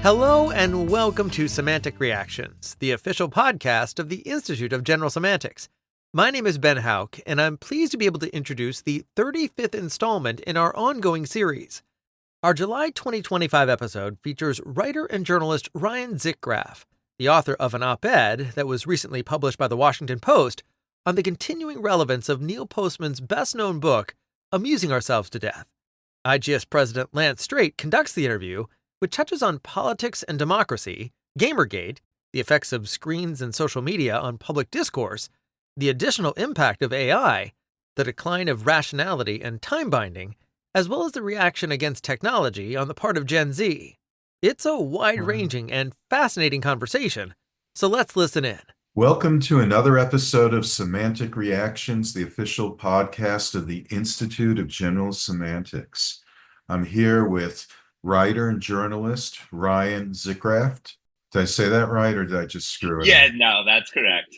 Hello and welcome to Semantic Reactions, the official podcast of the Institute of General Semantics. My name is Ben Hauk, and I'm pleased to be able to introduce the 35th installment in our ongoing series. Our July 2025 episode features writer and journalist Ryan Zickgraf, the author of an op-ed that was recently published by the Washington Post on the continuing relevance of Neil Postman's best-known book, Amusing Ourselves to Death. IGS President Lance Straight conducts the interview, which touches on politics and democracy, Gamergate, the effects of screens and social media on public discourse, the additional impact of AI, the decline of rationality and time binding, as well as the reaction against technology on the part of Gen Z. It's a wide-ranging and fascinating conversation, so let's listen in. Welcome to another episode of Semantic Reactions, the official podcast of the Institute of General Semantics. I'm here with writer and journalist Ryan Zickgraf. Did I say that right, or did I just screw it up? Yeah, no, that's correct.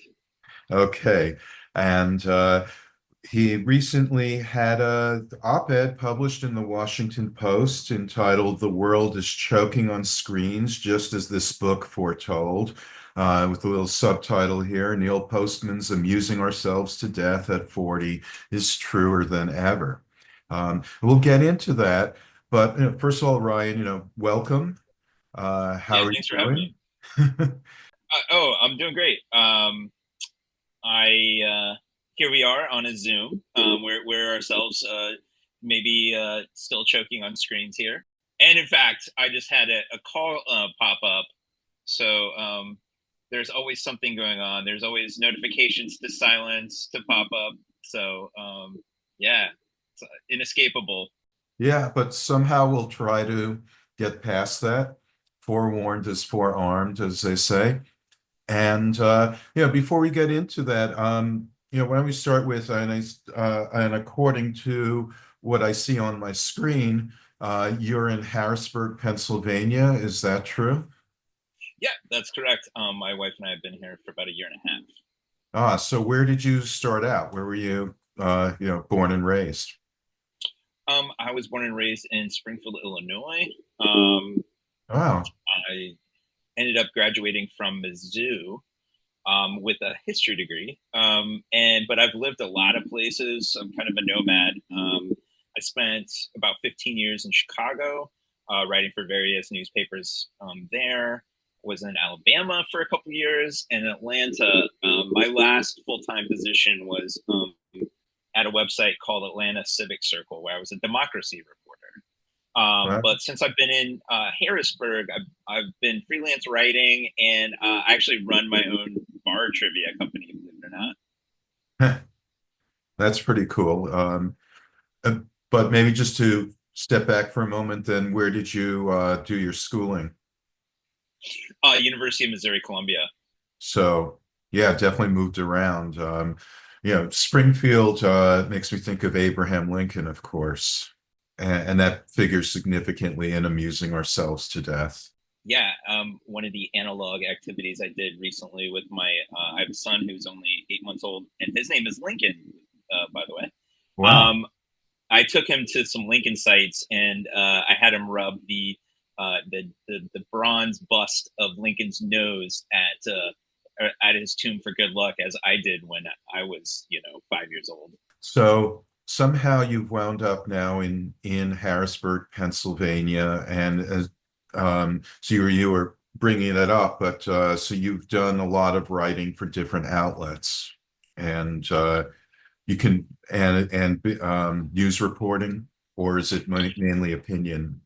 Okay. And he recently had an op-ed published in the Washington Post entitled "The World is Choking on Screens, Just as This Book Foretold," with a little subtitle here: "Neil Postman's Amusing Ourselves to Death at 40 is Truer Than Ever." We'll get into that. But first of all, Ryan, welcome. How are Thanks you for having doing? me. I'm doing great. Here we are on a Zoom. We're ourselves maybe still choking on screens here. And in fact, I just had a call pop up. So there's always something going on. There's always notifications to silence to pop up. So yeah, it's inescapable. Yeah, but somehow we'll try to get past that. Forewarned is forearmed, as they say. And before we get into that, why don't we start with, and according to what I see on my screen, you're in Harrisburg, Pennsylvania. Is that true? Yeah, that's correct. My wife and I have been here for about a year and a half. So where did you start out? Where were you, born and raised? I was born and raised in Springfield, Illinois. Oh, I ended up graduating from Mizzou with a history degree. But I've lived a lot of places. I'm kind of a nomad. I spent about 15 years in Chicago, writing for various newspapers there. Was in Alabama for a couple of years, and Atlanta. My last full-time position was at a website called Atlanta Civic Circle, where I was a democracy reporter. But since I've been in Harrisburg, I've been freelance writing, and I actually run my own bar trivia company, believe it or not. that's pretty cool. But maybe just to step back for a moment, then where did you do your schooling? University of Missouri, Columbia. So yeah, definitely moved around. Springfield makes me think of Abraham Lincoln, of course, and that figures significantly in Amusing Ourselves to Death. Yeah, one of the analog activities I did recently with I have a son who's only 8 months old, and his name is Lincoln, by the way. Wow. I took him to some Lincoln sites, and I had him rub the bronze bust of Lincoln's nose at his tomb for good luck, as I did when I was 5 years old. So somehow you've wound up now in Harrisburg, Pennsylvania, and so you were bringing that up, but so you've done a lot of writing for different outlets, and you can news reporting, or is it mainly opinion?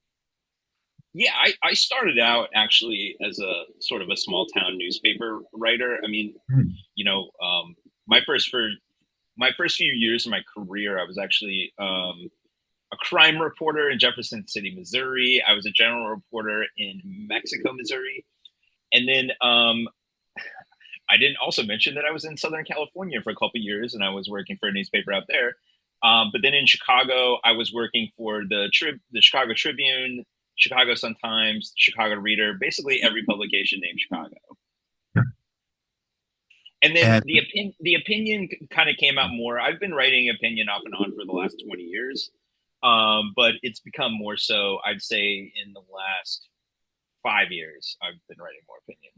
Yeah, I started out actually as a sort of a small town newspaper writer. I mean, my first few years of my career, I was actually a crime reporter in Jefferson City, Missouri. I was a general reporter in Mexico, Missouri, and then I didn't also mention that I was in Southern California for a couple of years, and I was working for a newspaper out there. But then in Chicago, I was working for the Chicago Tribune, Chicago Sun-Times, Chicago Reader, basically every publication named Chicago. And then the opinion kind of came out more. I've been writing opinion off and on for the last 20 years, but it's become more so, I'd say, in the last 5 years, I've been writing more opinion.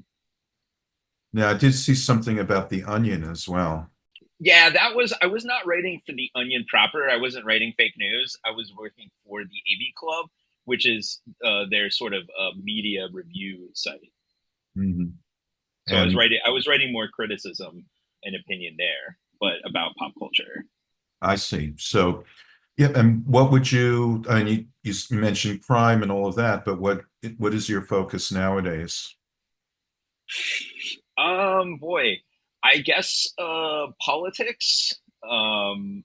Now, I did see something about the Onion as well. Yeah, I was not writing for the Onion proper. I wasn't writing fake news. I was working for the AV Club, which is their sort of media review site. Mhm. So And I was writing more criticism and opinion there, but about pop culture. I see. So, yeah, and what would you, and you mentioned crime and all of that, but what is your focus nowadays? Boy, I guess politics. Um,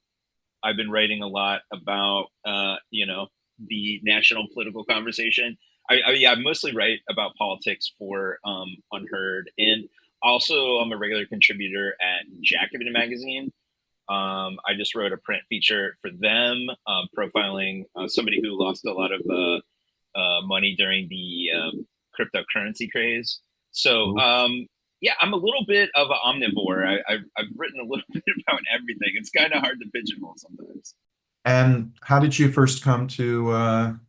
I've been writing a lot about the national political conversation. Yeah, I mostly write about politics for Unheard, and also I'm a regular contributor at Jacobin magazine. I just wrote a print feature for them, profiling somebody who lost a lot of money during the cryptocurrency craze. So yeah, I'm a little bit of an omnivore. I've written a little bit about everything. It's kind of hard to pigeonhole sometimes. And how did you first come to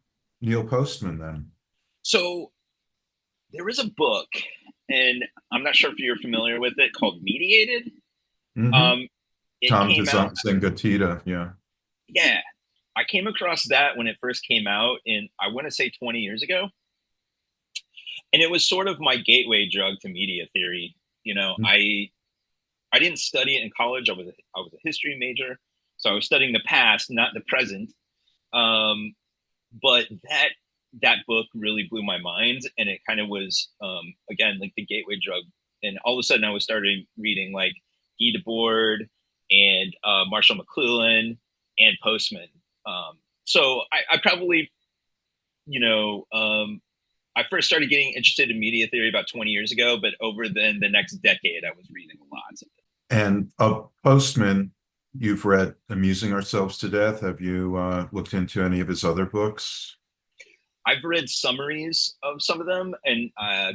Neil Postman then? So there is a book, and I'm not sure if you're familiar with it, called Mediated. Hmm. Um, it Tom came out, Zengatita, yeah. yeah. I came across that when it first came out in, I want to say 20 years ago. And it was sort of my gateway drug to media theory. You know, I didn't study it in college. I was a history major, so I was studying the past, not the present. Um, but that book really blew my mind, and it kind of was again like the gateway drug. And all of a sudden, I was starting reading like Guy Debord and Marshall McLuhan and Postman. So I probably you know I first started getting interested in media theory about 20 years ago, but over then the next decade, I was reading a lot. And of Postman, you've read Amusing Ourselves to Death. Have you looked into any of his other books? I've read summaries of some of them, and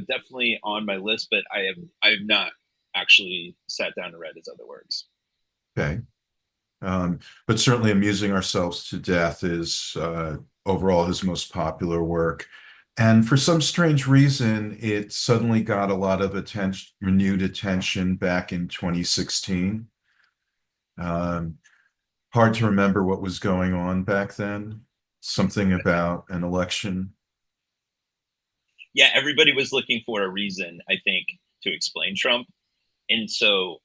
definitely on my list, but I have not actually sat down and read his other works. Okay. But certainly Amusing Ourselves to Death is overall his most popular work. And for some strange reason, it suddenly got a lot of attention, renewed attention back in 2016. Um, Hard to remember what was going on back then. Something about an election. Yeah, everybody was looking for a reason, I think, to explain Trump, and so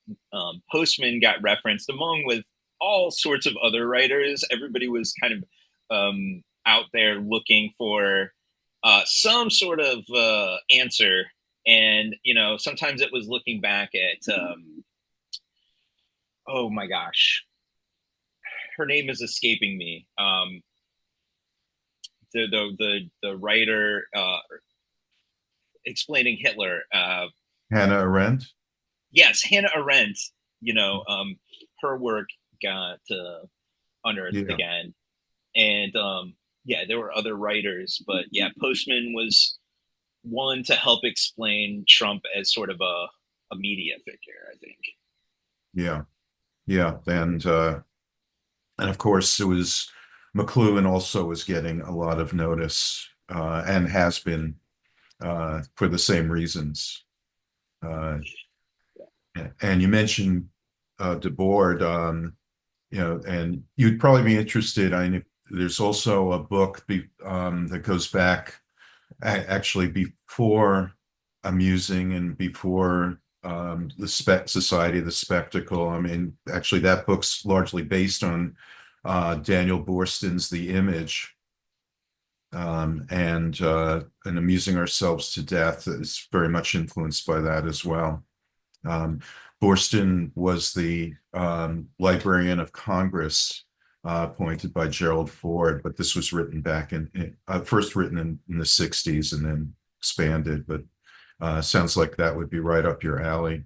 Postman got referenced among with all sorts of other writers. Everybody was kind of out there looking for some sort of answer, and sometimes it was looking back at oh my gosh, her name is escaping me. The writer explaining Hitler. Hannah Arendt. Yes, Hannah Arendt. Her work got unearthed Yeah. again, and yeah, there were other writers, but yeah, Postman was one to help explain Trump as sort of a media figure, I think. Yeah. Yeah. And of course it was McLuhan also was getting a lot of notice and has been for the same reasons. Uh, and you mentioned Debord, and you'd probably be interested. There's also a book that goes back actually before Amusing and before the Society of the Spectacle. I mean, actually, that book's largely based on Daniel Boorstin's The Image, and Amusing Ourselves to Death is very much influenced by that as well. Um, Boorstin was the Librarian of Congress appointed by Gerald Ford, but this was written back first written in the 60s and then expanded, but sounds like that would be right up your alley.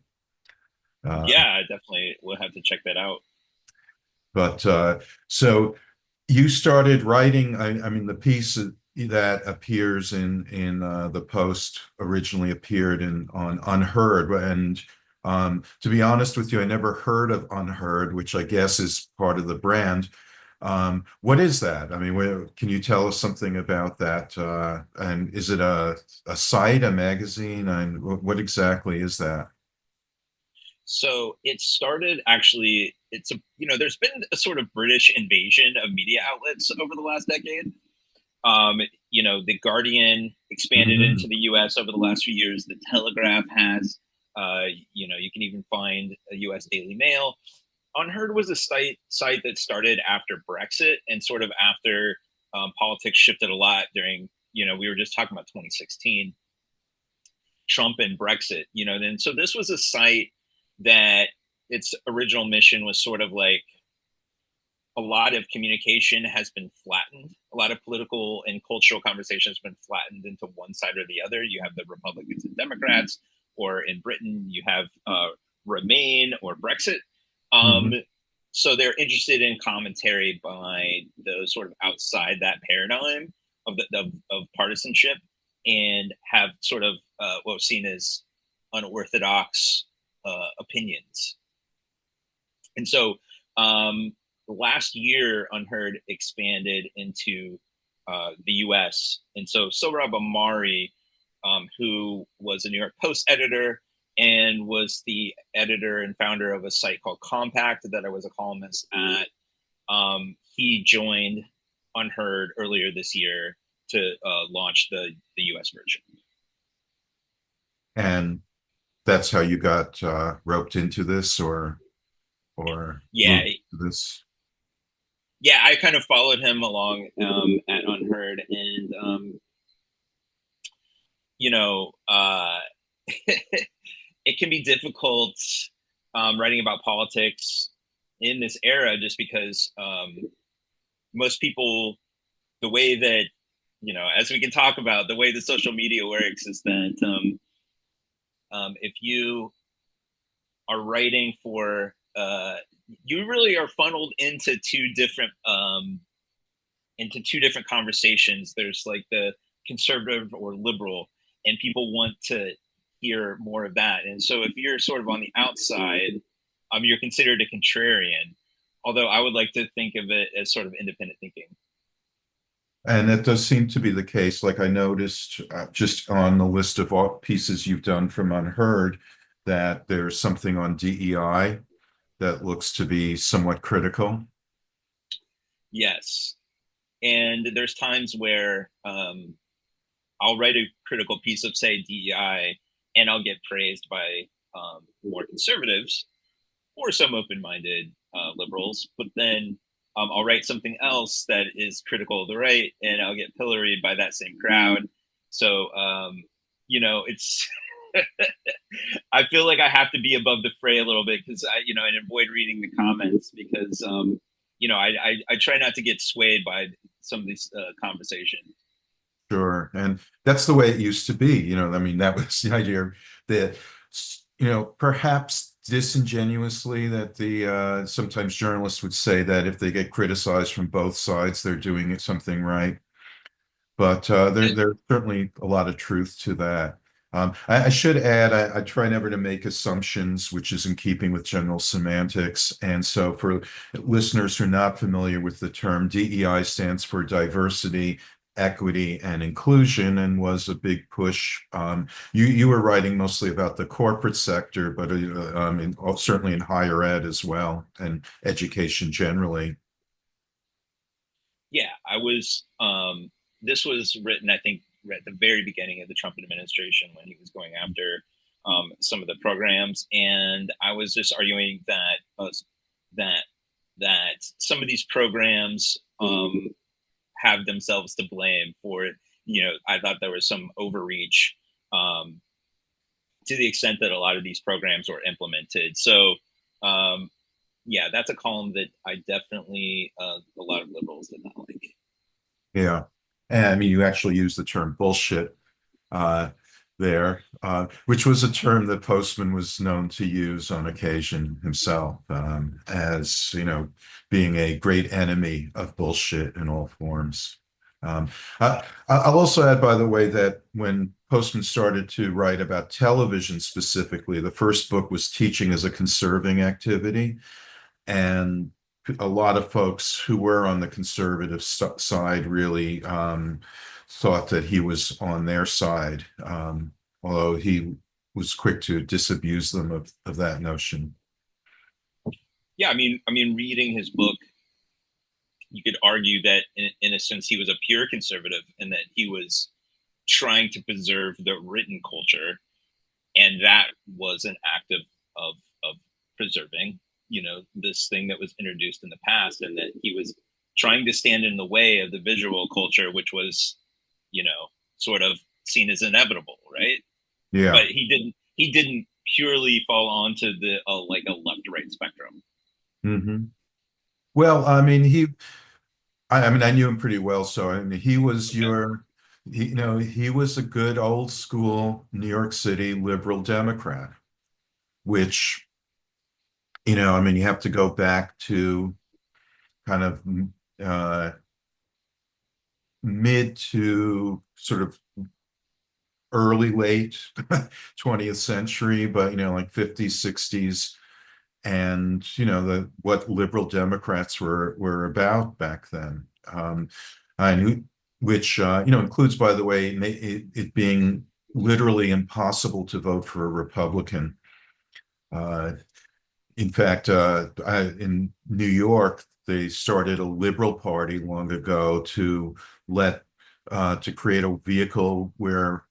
Yeah, I definitely will have to check that out. But so you started writing, I mean, the piece that appears in the Post originally appeared on Unheard. And to be honest with you, I never heard of Unheard, which I guess is part of the brand. What is that? I mean, can you tell us something about that? And is it a site, a magazine? And what exactly is that? So it started actually, it's a, there's been a sort of British invasion of media outlets over the last decade. Um, the Guardian expanded into Mhm. the US over the last few years. The Telegraph has, you can even find a US Daily Mail. Unheard was a site that started after Brexit and sort of after politics shifted a lot during, we were just talking about 2016, Trump and Brexit, and so this was a site that its original mission was sort of like a lot of communication has been flattened. A lot of political and cultural conversation has been flattened into one side or the other. You have the Republicans and Democrats, or in Britain, you have Remain or Brexit. Um, Mhm. so they're interested in commentary by those sort of outside that paradigm of partisanship, and have sort of what was seen as unorthodox opinions. And so last year, Unheard expanded into the US. And so Sohrab Ahmari, who was a New York Post editor and was the editor and founder of a site called Compact that I was a columnist at, he joined Unheard earlier this year to launch the US version. And that's how you got roped into this, or Yeah, moved to this. yeah, I kind of followed him along at Unheard, and you know, it can be difficult writing about politics in this era, just because most people, the way that, as we can talk about, the way the social media works is that if you are writing for, you really are funneled into two different conversations. There's like the conservative or liberal, and people want to hear more of that. And so if you're sort of on the outside, you're considered a contrarian. Although I would like to think of it as sort of independent thinking. And that does seem to be the case. Like I noticed just on the list of all pieces you've done from Unheard, that there's something on DEI that looks to be somewhat critical. Yes, and there's times where I'll write a critical piece of, say, DEI, and I'll get praised by more conservatives or some open-minded liberals. But then I'll write something else that is critical of the right, and I'll get pilloried by that same crowd. So it's I feel like I have to be above the fray a little bit, because and avoid reading the comments, because I try not to get swayed by some of these conversations. Sure. And that's the way it used to be. I mean, that was the idea that, perhaps disingenuously that the sometimes journalists would say that if they get criticized from both sides, they're doing something right. But there's certainly a lot of truth to that. I should add, I try never to make assumptions, which is in keeping with general semantics. And so for listeners who are not familiar with the term, DEI stands for diversity, equity, and inclusion, and was a big push. You were writing mostly about the corporate sector, but certainly in higher ed as well, and education generally. Yeah, I was. This was written, I think, at the very beginning of the Trump administration, when he was going after some of the programs, and I was just arguing that that that some of these programs have themselves to blame for it. I thought there was some overreach, um, to the extent that a lot of these programs were implemented. So um, yeah, that's a column that I definitely, a lot of liberals did not like. Yeah. And I mean, you actually use the term bullshit uh, there, which was a term that Postman was known to use on occasion himself, as, being a great enemy of bullshit in all forms. Um, I'll also add, by the way, that when Postman started to write about television specifically, the first book was Teaching as a Conserving Activity. And a lot of folks who were on the conservative side really thought that he was on their side, although he was quick to disabuse them of that notion. Yeah, I mean, reading his book, you could argue that in a sense he was a pure conservative, and that he was trying to preserve the written culture, and that was an act of preserving, this thing that was introduced in the past, and that he was trying to stand in the way of the visual culture, which was, you know, sort of seen as inevitable, right? Yeah. But he didn't purely fall onto the like a left right spectrum. Hmm. Well, I mean, I mean, I knew him pretty well, so I mean, he was Okay. he was a good old school New York City liberal Democrat, which, I mean, you have to go back to kind of uh, mid to sort of early, late 20th century, but, like 50s, 60s, and, the what liberal Democrats were about back then. I knew, which, includes, by the way, it being literally impossible to vote for a Republican. Uh, In fact, in New York, they started a liberal party long ago to let to create a vehicle where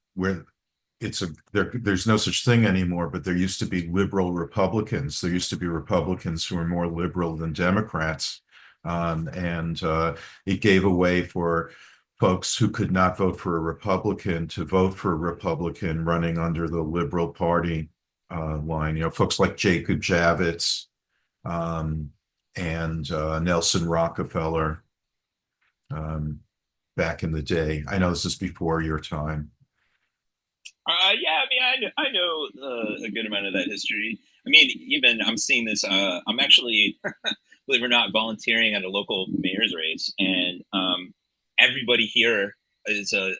there's no such thing anymore, but there used to be liberal Republicans. There used to be Republicans who were more liberal than Democrats, and it gave a way for folks who could not vote for a Republican to vote for a Republican running under the Liberal Party line. Folks like Jacob Javits, um, and Nelson Rockefeller, um, back in the day. I know this is before your time. Yeah, I know a good amount of that history. I mean, even I'm seeing this. I'm actually, believe it or not, volunteering at a local mayor's race, and everybody here is a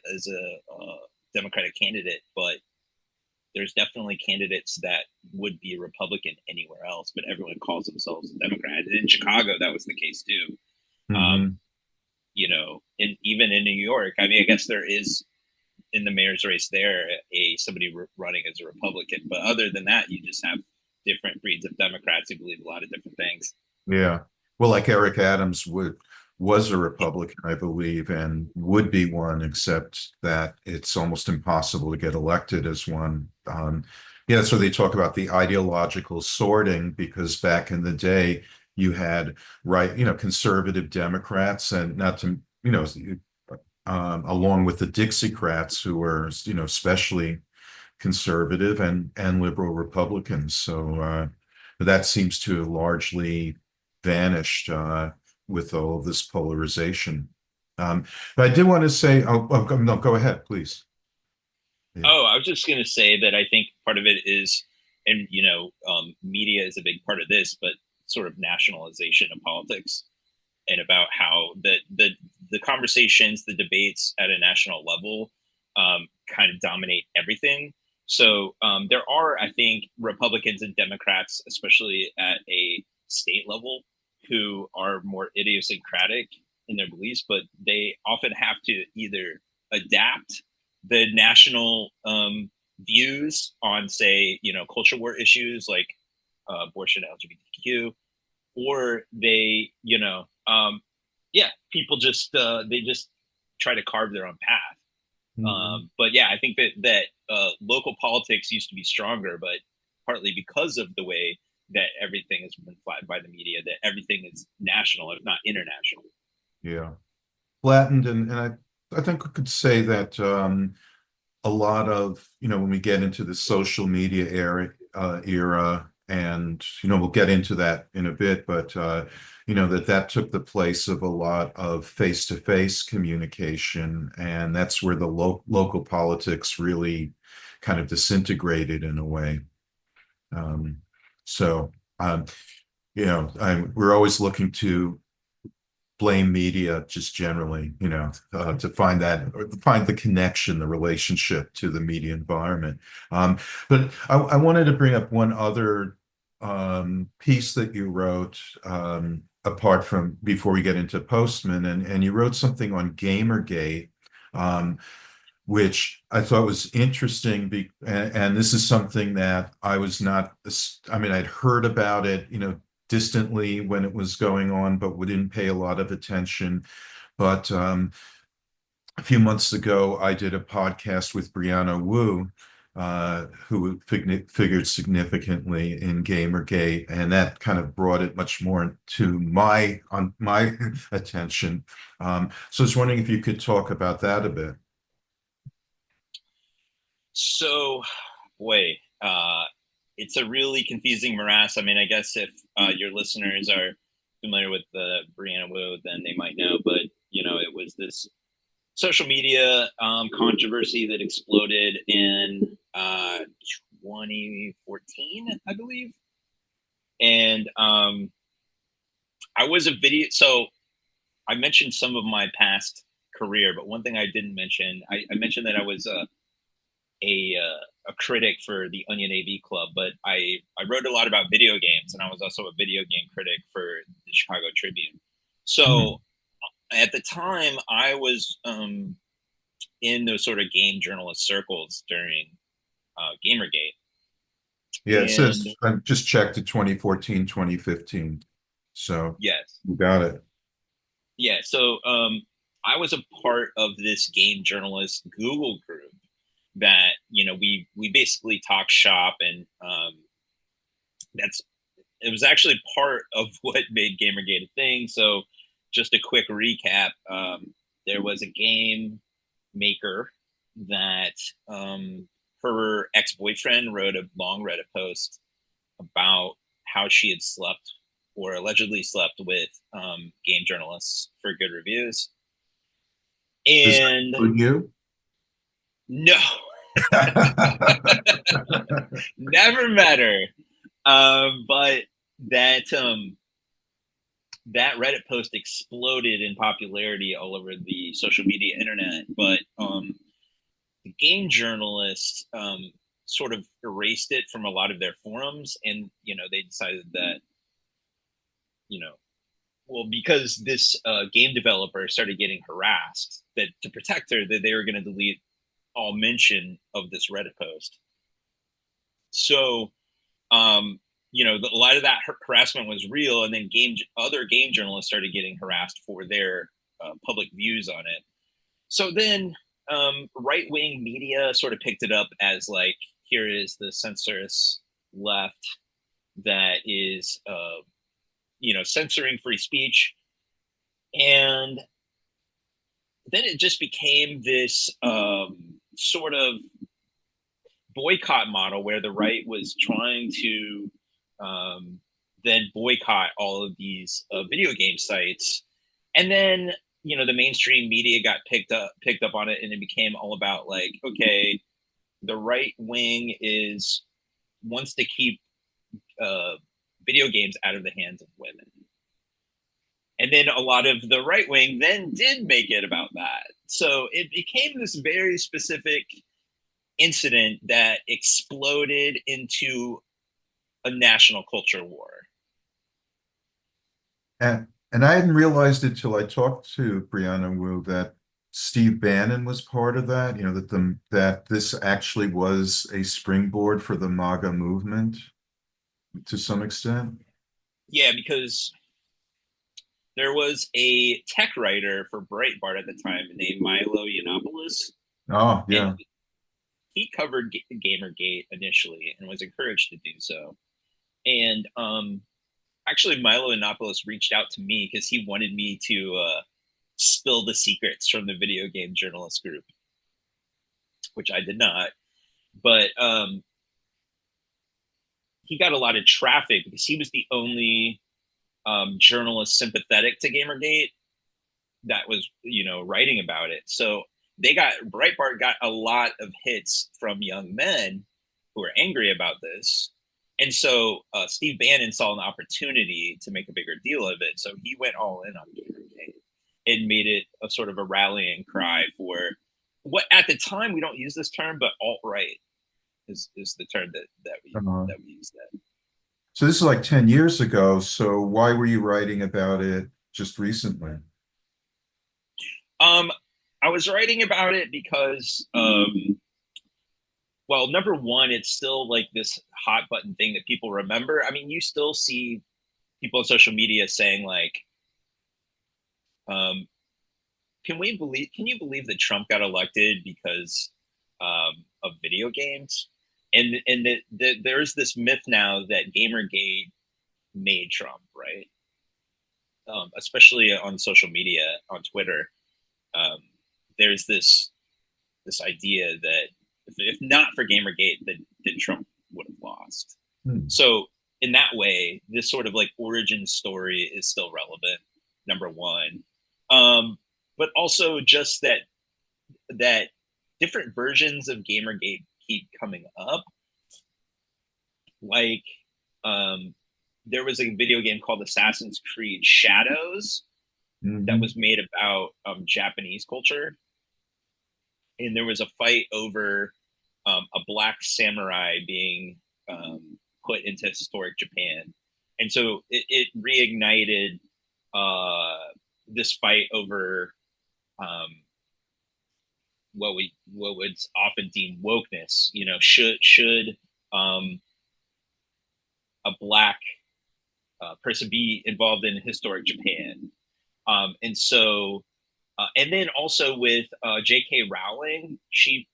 Democratic candidate, but there's definitely candidates that would be a Republican anywhere else, but everyone calls themselves a Democrat. And in Chicago, that was the case too. Um, Hmm. and even in New York, I mean, I guess there is in the mayor's race there somebody running as a Republican, but other than that, you just have different breeds of Democrats who believe a lot of different things. Yeah. Well, like Eric Adams was a Republican, I believe, and would be one, except that it's almost impossible to get elected as one. Yeah, so they talk about the ideological sorting because back in the day you had conservative Democrats, and not to, along with the Dixiecrats who were, especially conservative, and liberal Republicans. So that seems to have largely vanished with all of this polarization. But I did want to say, no, go ahead, please. Yeah. Oh, I was just going to say that I think part of it is, and media is a big part of this, but sort of nationalization of politics, and about how the conversations, the debates at a national level kind of dominate everything. So there are, I think, Republicans and Democrats, especially at a state level, who are more idiosyncratic in their beliefs, but they often have to either adapt the national views on, say, culture war issues like abortion, LGBTQ, or they, yeah, people just they just try to carve their own path. Mhm. But yeah, I think that local politics used to be stronger, but partly because of the way that everything has been flattened by the media, that everything is national, if not international. Yeah. Flattened, and I think we could say that a lot of, when we get into the social media era, and, we'll get into that in a bit, but, that took the place of a lot of face-to-face communication. And that's where the local politics really kind of disintegrated in a way. Um, so, um, we're always looking to blame media just generally, to find that, or find the connection, the relationship to the media environment. But I wanted to bring up one other piece that you wrote apart from before we get into Postman, and you wrote something on Gamergate, um, which I thought was interesting. And this is something that I was not, I mean, I'd heard about it, distantly when it was going on, but we didn't pay a lot of attention. But a few months ago, I did a podcast with Brianna Wu, who figured significantly in Gamergate, and that kind of brought it much more to my attention. So I was wondering if you could talk about that a bit. So, boy, it's a really confusing morass. I mean, I guess if your listeners are familiar with the Brianna Wu, then they might know. But it was this social media controversy that exploded in 2014, I believe. And I was a video. So I mentioned some of my past career, but one thing I didn't mention, I mentioned that I was a critic for the Onion AV Club, but I wrote a lot about video games, and I was also a video game critic for the Chicago Tribune. So at the time, I was in those sort of game journalist circles during Gamergate. Yeah, it says I just checked it 2014, 2015. So yes, you got it. Yeah, so I was a part of this game journalist Google group that we basically talk shop, and it was actually part of what made Gamergate a thing. So just a quick recap: there was a game maker that her ex-boyfriend wrote a long Reddit post about how she had slept or allegedly slept with game journalists for good reviews. And you? No, never met her. But that that Reddit post exploded in popularity all over the social media internet. But the game journalists sort of erased it from a lot of their forums, and they decided that well, because this game developer started getting harassed, that to protect her, that they were going to delete all mention of this Reddit post. So a lot of that harassment was real, and then other game journalists started getting harassed for their public views on it. So then right-wing media sort of picked it up as like, here is the censorious left that is censoring free speech. And then it just became this sort of boycott model where the right was trying to then boycott all of these video game sites. And then the mainstream media got picked up on it, and it became all about like, okay, the right wing wants to keep video games out of the hands of women. And then a lot of the right wing then did make it about that. So it became this very specific incident that exploded into a national culture war. And I hadn't realized it till I talked to Brianna Wu that Steve Bannon was part of that, that this actually was a springboard for the MAGA movement to some extent. Yeah, because there was a tech writer for Breitbart at the time named Milo Yiannopoulos. Oh, yeah. He covered Gamergate initially and was encouraged to do so. And actually, Milo Yiannopoulos reached out to me because he wanted me to spill the secrets from the video game journalist group, which I did not. But he got a lot of traffic because he was the only journalist sympathetic to Gamergate that was, writing about it. So Breitbart got a lot of hits from young men who were angry about this. And so Steve Bannon saw an opportunity to make a bigger deal of it. So he went all in on Gamergate and made it a sort of a rallying cry for what at the time, we don't use this term, but alt-right is the term that we use then. So this is like 10 years ago. So why were you writing about it just recently? Um, I was writing about it because, well, number one, it's still like this hot button thing that people remember. I mean, you still see people on social media saying like, um, can you believe that Trump got elected because of video games? And there's this myth now that Gamergate made Trump, right? Especially on social media, on Twitter. Um, there's this idea that if not for Gamergate, then Trump would have lost. Hmm. So in that way, this sort of like origin story is still relevant. Number one, but also just that different versions of Gamergate keep coming up. Like, um, there was a video game called Assassin's Creed Shadows that Mhm. was made about Japanese culture, and there was a fight over a black samurai being put into historic Japan, and so it reignited this fight over um, what would often deem wokeness. You know, should um, a black person be involved in historic Japan? And so, and then also with J.K. Rowling, she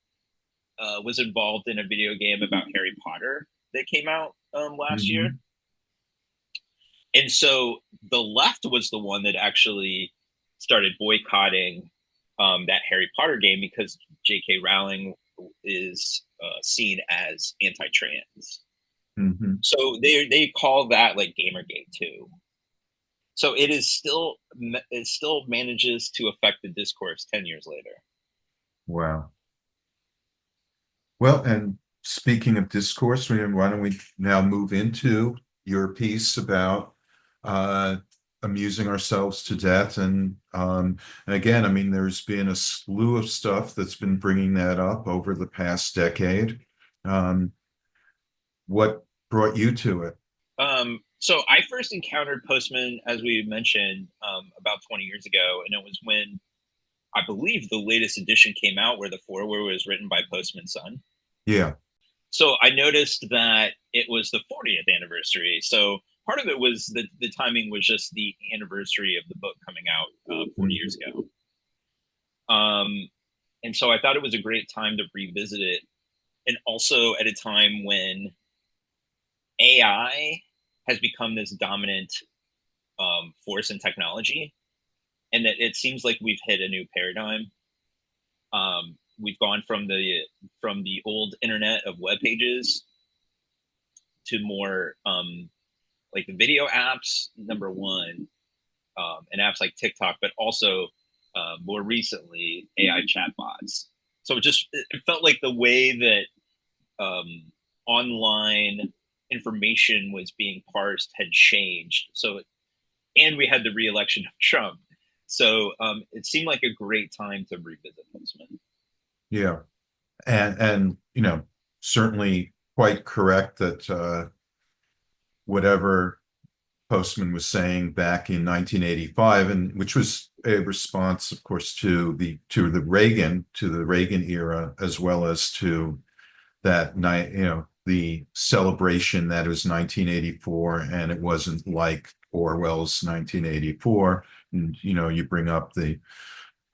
was involved in a video game about Harry Potter that came out last year. Mhm. And so the left was the one that actually started boycotting that Harry Potter game because J.K. Rowling is seen as anti-trans. Mhm. So they call that like Gamergate too. So it still manages to affect the discourse 10 years later. Wow. Well, and speaking of discourse, why don't we now move into your piece about uh, amusing ourselves to death? And again, I mean, there's been a slew of stuff that's been bringing that up over the past decade. Um, what brought you to it? So I first encountered Postman, as we mentioned, about 20 years ago, and it was when I believe the latest edition came out where the foreword was written by Postman's son. Yeah. So I noticed that it was the 40th anniversary. So part of it was the timing was just the anniversary of the book coming out 40 years Mhm. ago. Um, and so I thought it was a great time to revisit it. And also at a time when AI has become this dominant force in technology, and that it seems like we've hit a new paradigm. We've gone from the old internet of web pages to more like the video apps, number one, and apps like TikTok, but also more recently AI chatbots. So it felt like the way that online information was being parsed had changed. And we had the re-election of Trump. So it seemed like a great time to revisit Postman. Yeah. And certainly quite correct that whatever Postman was saying back in 1985, and which was a response, of course, to the Reagan era, as well as to that night, the celebration that it was 1984, and it wasn't like Orwell's 1984. And you bring up the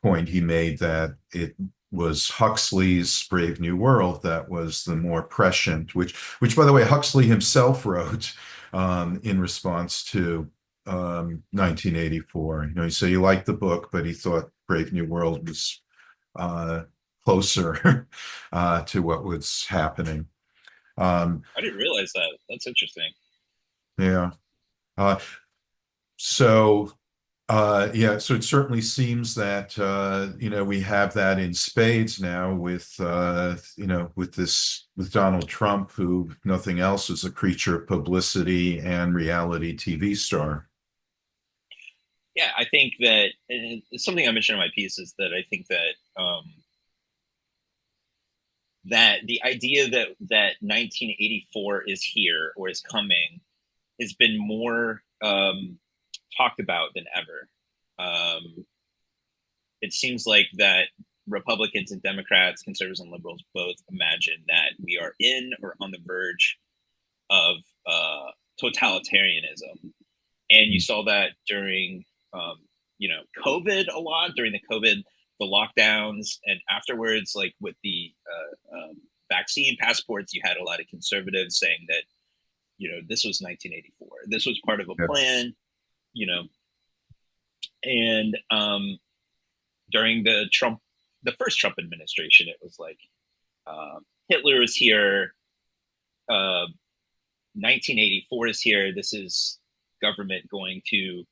point he made that it was Huxley's Brave New World that was the more prescient, which by the way, Huxley himself wrote in response to 1984. So he liked the book, but he thought Brave New World was uh, closer to what was happening. Um, I didn't realize that. That's interesting. yeah. Uh, so yeah, so it certainly seems that we have that in spades now with Donald Trump, who, if nothing else, is a creature of publicity and reality TV star. Yeah, I think that and it's something I mentioned in my piece is that I think that that the idea that 1984 is here or is coming has been more talked about than ever. It seems like that Republicans and Democrats, conservatives and liberals both imagine that we are in or on the verge of totalitarianism. And you saw that during, COVID a lot, during the lockdowns, and afterwards, like with the vaccine passports, you had a lot of conservatives saying that, this was 1984. This was part of a Yeah. plan, and during the first Trump administration, it was like Hitler is here, 1984 is here. This is government going to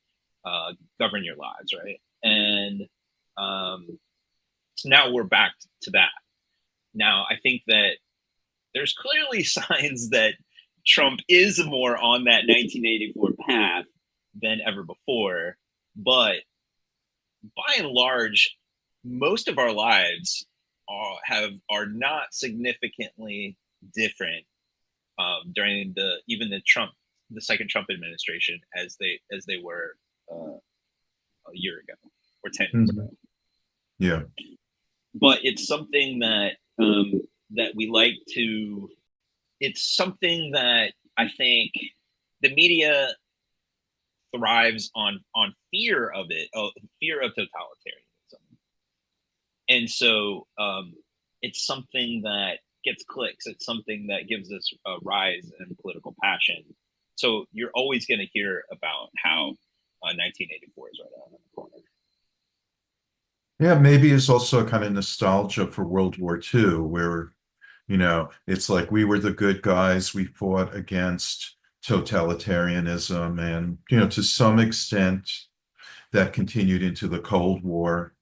govern your lives, right? And so now we're back to that. Now, I think that there's clearly signs that Trump is more on that 1984 path than ever before. But by and large, most of our lives are not significantly different during the second Trump administration as they were a year ago or 10 years ago. Yeah. But it's something that that we like to. It's something that I think the media thrives on fear of it, fear of totalitarianism, and so it's something that gets clicks. It's something that gives us a rise in political passion. So you're always going to hear about how 1984 is right around the corner. Yeah, maybe it's also a kind of nostalgia for World War II, where, it's like we were the good guys, we fought against totalitarianism, and, to some extent that continued into the Cold War.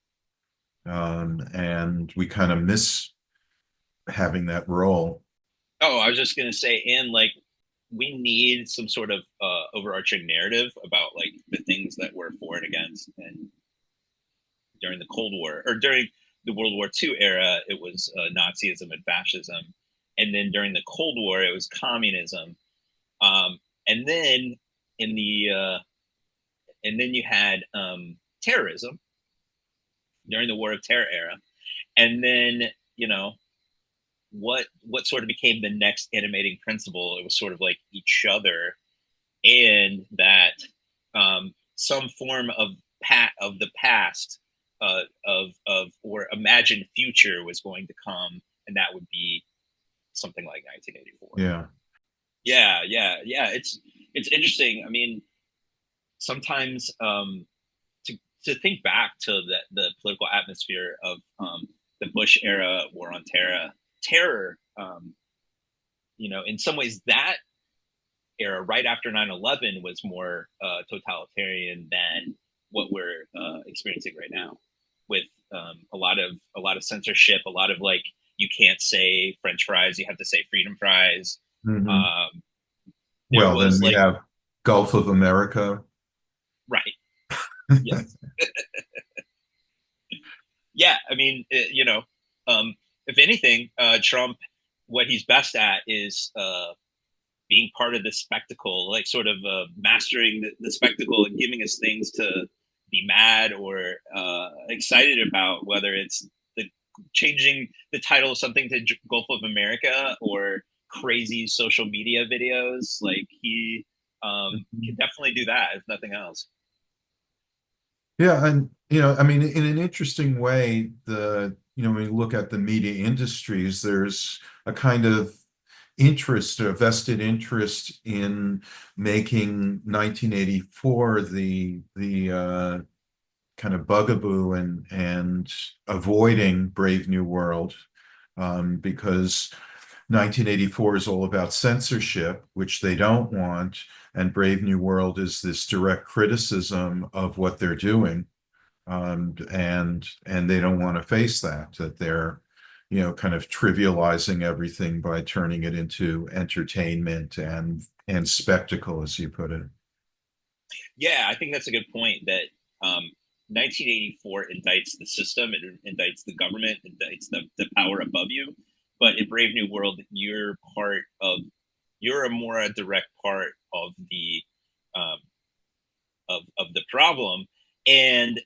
And we kind of miss having that role. Oh, I was just going to say, and like, we need some sort of overarching narrative about like the things that we're for and against. And during the Cold War or during the World War II era, it was Nazism and fascism. And then during the Cold War, it was communism. And then in the and then you had terrorism during the War of Terror era. And then, what sort of became the next animating principle? It was sort of like each other, and that some form of the past of or imagined future was going to come, and that would be something like 1984. Yeah. It's interesting. I mean, sometimes to think back to the political atmosphere of the Bush era war on terror, in some ways that era right after 9/11 was more totalitarian than what we're experiencing right now, with a lot of censorship, a lot of like, you can't say French fries, you have to say freedom fries. Well, then we have Gulf of America. Right. Yes. Yeah, I mean, if anything, Trump, what he's best at is being part of the spectacle, like sort of mastering the spectacle and giving us things to be mad or excited about, whether it's changing the title of something to Gulf of America or crazy social media videos. Like he can definitely do that, if nothing else. Yeah, and I mean, in an interesting way, when you look at the media industries, there's a kind of interest, a vested interest in making 1984 the kind of bugaboo and avoiding Brave New World, because 1984 is all about censorship, which they don't want, and Brave New World is this direct criticism of what they're doing, and they don't want to face that they're kind of trivializing everything by turning it into entertainment and spectacle, as you put it. Yeah, I think that's a good point. That 1984 indicts the system, it indicts the government, indicts the power above you. But in Brave New World, you're a more direct part of the um, of the problem. And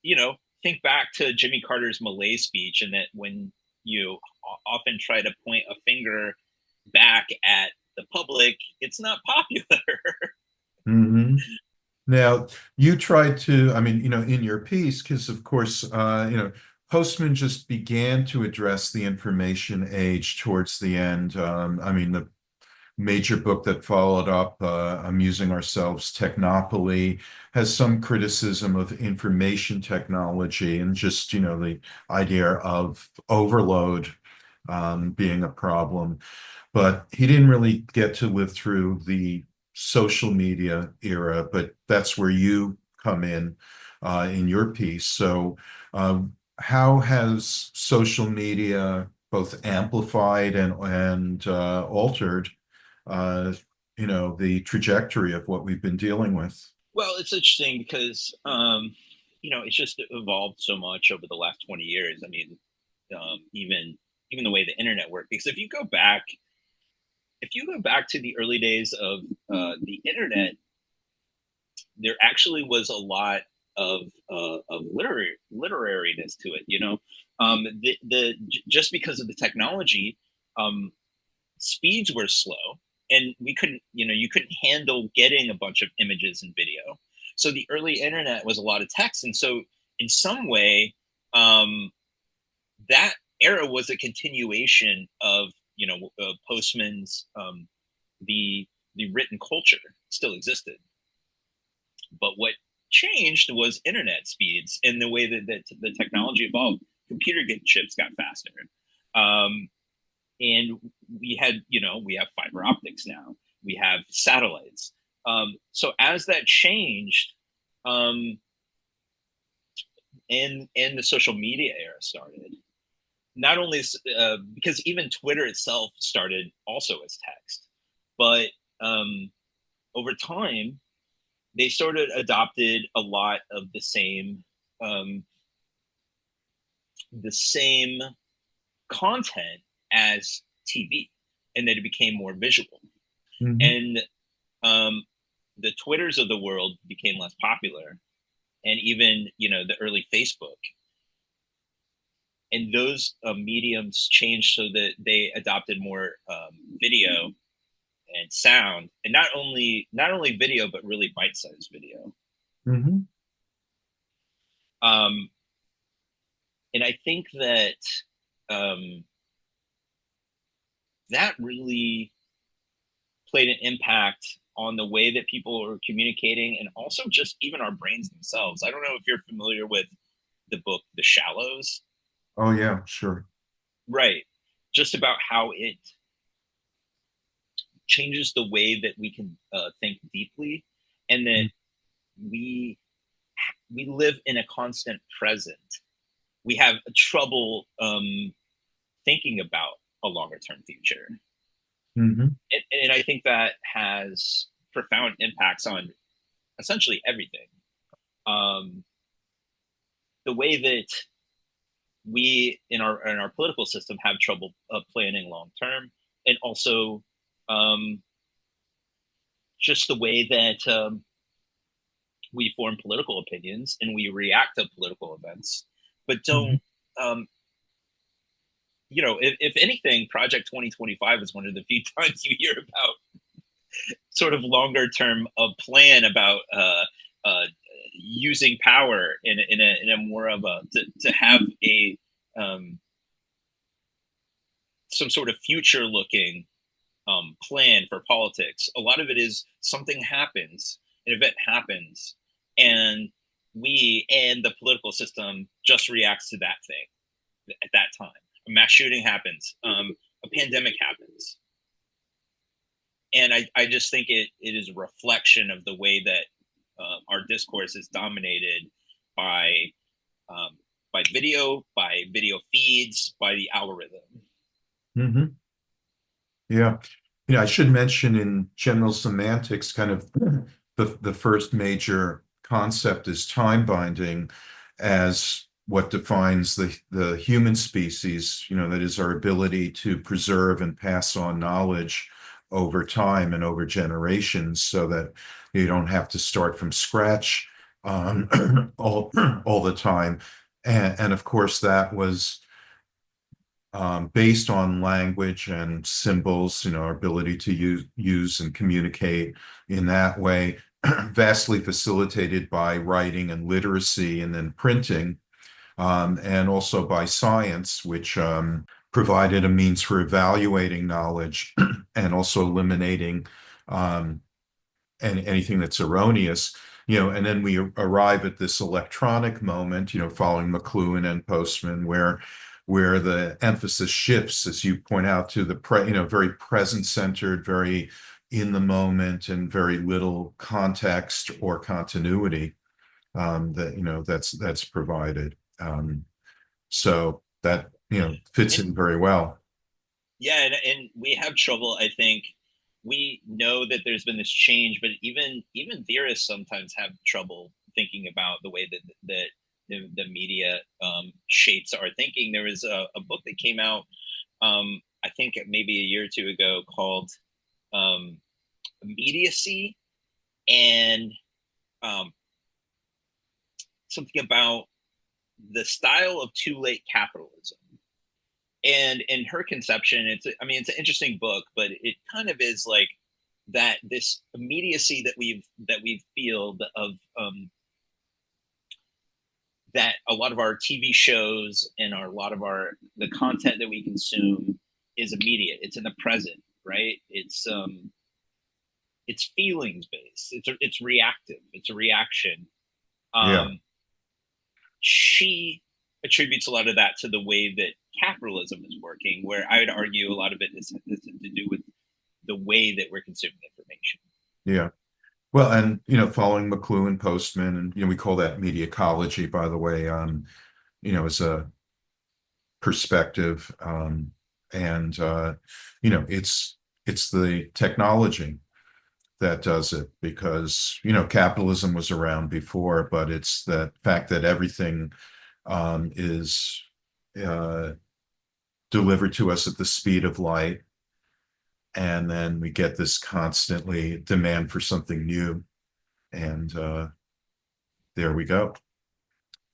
you know, think back to Jimmy Carter's Malay speech, and that when you often try to point a finger back at the public, it's not popular. Hmm. Now, you tried to, I mean, in your piece, because of course, Postman just began to address the information age towards the end. I mean, the major book that followed up, Amusing Ourselves, Technopoly, has some criticism of information technology and just, the idea of overload being a problem. But he didn't really get to live through the social media era, but that's where you come in your piece. So, how has social media both amplified and altered the trajectory of what we've been dealing with? Well, it's interesting because you know, it's just evolved so much over the last 20 years. I mean, even the way the internet worked. Because if you go back to the early days of the internet, there actually was a lot of literariness to it. You know, just because of the technology, um, speeds were slow, and we couldn't, you know, you couldn't handle getting a bunch of images and video. So the early internet was a lot of text, and so in some way, um, that era was a continuation of, you know, Postman's the written culture still existed, but what changed was internet speeds and the way that the technology evolved. Computer chips got faster, um, and we had, you know, we have fiber optics now, we have satellites. So as that changed, um, and the social media era started, not only because even Twitter itself started also as text, but um, over time they sort of adopted a lot of um, the same content as TV, and that it became more visual. Hmm. And um, the Twitters of the world became less popular, and even, you know, the early Facebook, and those mediums changed so that they adopted more video and sound, and not only video but really bite-sized video. Hmm. Um, and I think that um, that really played an impact on the way that people are communicating, and also just even our brains themselves. I don't know if you're familiar with the book The Shallows. Oh yeah, sure. Right. Just about how it changes the way that we can think deeply, and that we we live in a constant present. We have trouble thinking about a longer term future, Hmm. and I think that has profound impacts on essentially everything. Um, the way that we in our political system have trouble planning long term, and also um, just the way that we form political opinions and we react to political events, but Hmm. don't. You know, if anything, Project 2025 is one of the few times you hear about sort of longer term plan about using power in a more of a to have a some sort of future looking plan for politics. A lot of it is something happens, an event happens, and we and the political system just reacts to that thing at that time. A mass shooting happens, a pandemic happens, and I just think it is a reflection of the way that our discourse is dominated by um, by video feeds, by the algorithm. Hmm. Yeah. I should mention in general semantics, kind of the first major concept is time binding as what defines the human species, that is our ability to preserve and pass on knowledge over time and over generations, so that you don't have to start from scratch all the time. And of course, that was based on language and symbols, our ability to use and communicate in that way, vastly facilitated by writing and literacy and then printing, and also by science, which provided a means for evaluating knowledge and also eliminating anything that's erroneous. And then we arrive at this electronic moment, following McLuhan and Postman, where the emphasis shifts, as you point out, to the very present centered, very in the moment, and very little context or continuity that's provided. So that fits in very well. Yeah, and we have trouble. I think we know that there's been this change, but even theorists sometimes have trouble thinking about the way that the media shapes our thinking. There was a book that came out, I think maybe a year or two ago, called Immediacy, and um, something about the style of too late capitalism. And in her conception, it's an interesting book, but it kind of is like that, this immediacy that we feel of that a lot of our TV shows and a lot of the content that we consume is immediate. It's in the present, right? It's feelings based. It's reactive. It's a reaction. Yeah. She attributes a lot of that to the way that capitalism is working, where I would argue a lot of it is to do with the way that we're consuming information. Yeah. Well, and following McLuhan, Postman, and we call that media ecology, by the way, as a perspective, and it's the technology that does it, because capitalism was around before, but it's the fact that everything is delivered to us at the speed of light, and then we get this constantly demand for something new, and there we go.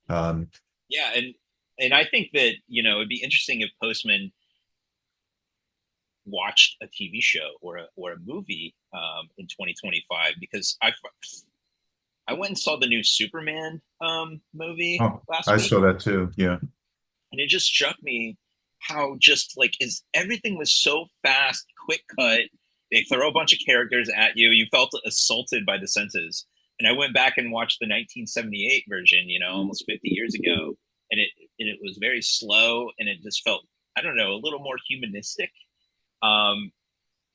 Yeah, and I think that it'd be interesting if Postman watched a TV show or a movie in 2025, because I went and saw the new Superman movie Oh, last I week, saw that too. Yeah. and it just struck me how just like is everything was so fast, quick cut. They throw a bunch of characters at you. You felt assaulted by the senses. And I went back and watched the 1978 version, almost 50 years ago, and it was very slow, and it just felt, I don't know, a little more humanistic. Um,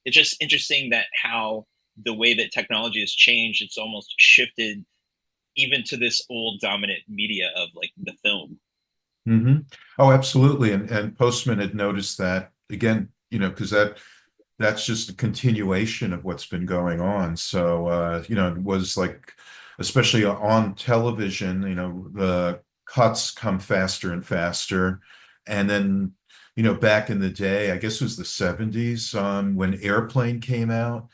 it's just interesting that how the way that technology has changed, it's almost shifted even to this old dominant media of like the film. Mm-hmm. Oh, absolutely. And Postman had noticed that again, because that's just a continuation of what's been going on. So it was like, especially on television, the cuts come faster and faster. And then, back in the day, I guess it was the 70s, when Airplane came out,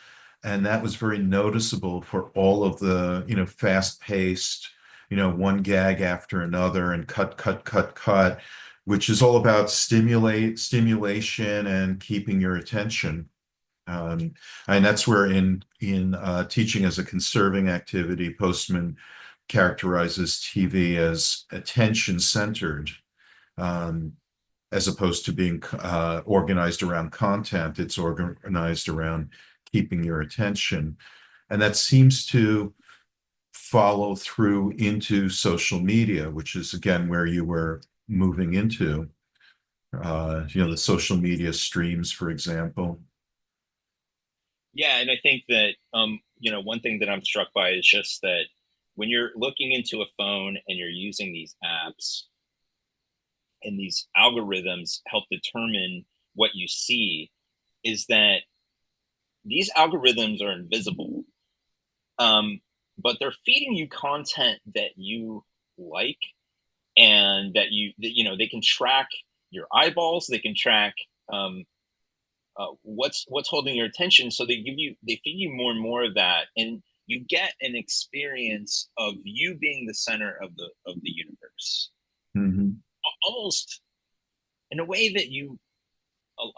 and that was very noticeable for all of the, fast-paced, one gag after another, and cut, cut, cut, cut, which is all about stimulation and keeping your attention. And that's where in teaching as a conserving activity, Postman characterizes TV as attention centered, as opposed to being organized around content. It's organized around keeping your attention, and that seems to follow through into social media, which is again where you were moving into. The social media streams, for example. Yeah, and I think that one thing that I'm struck by is just that when you're looking into a phone and you're using these apps, and these algorithms help determine what you see, is that these algorithms are invisible, but they're feeding you content that you like, and that they can track your eyeballs, they can track um, what's holding your attention. So they feed you more and more of that, and you get an experience of you being the center of the universe, Hmm. almost in a way that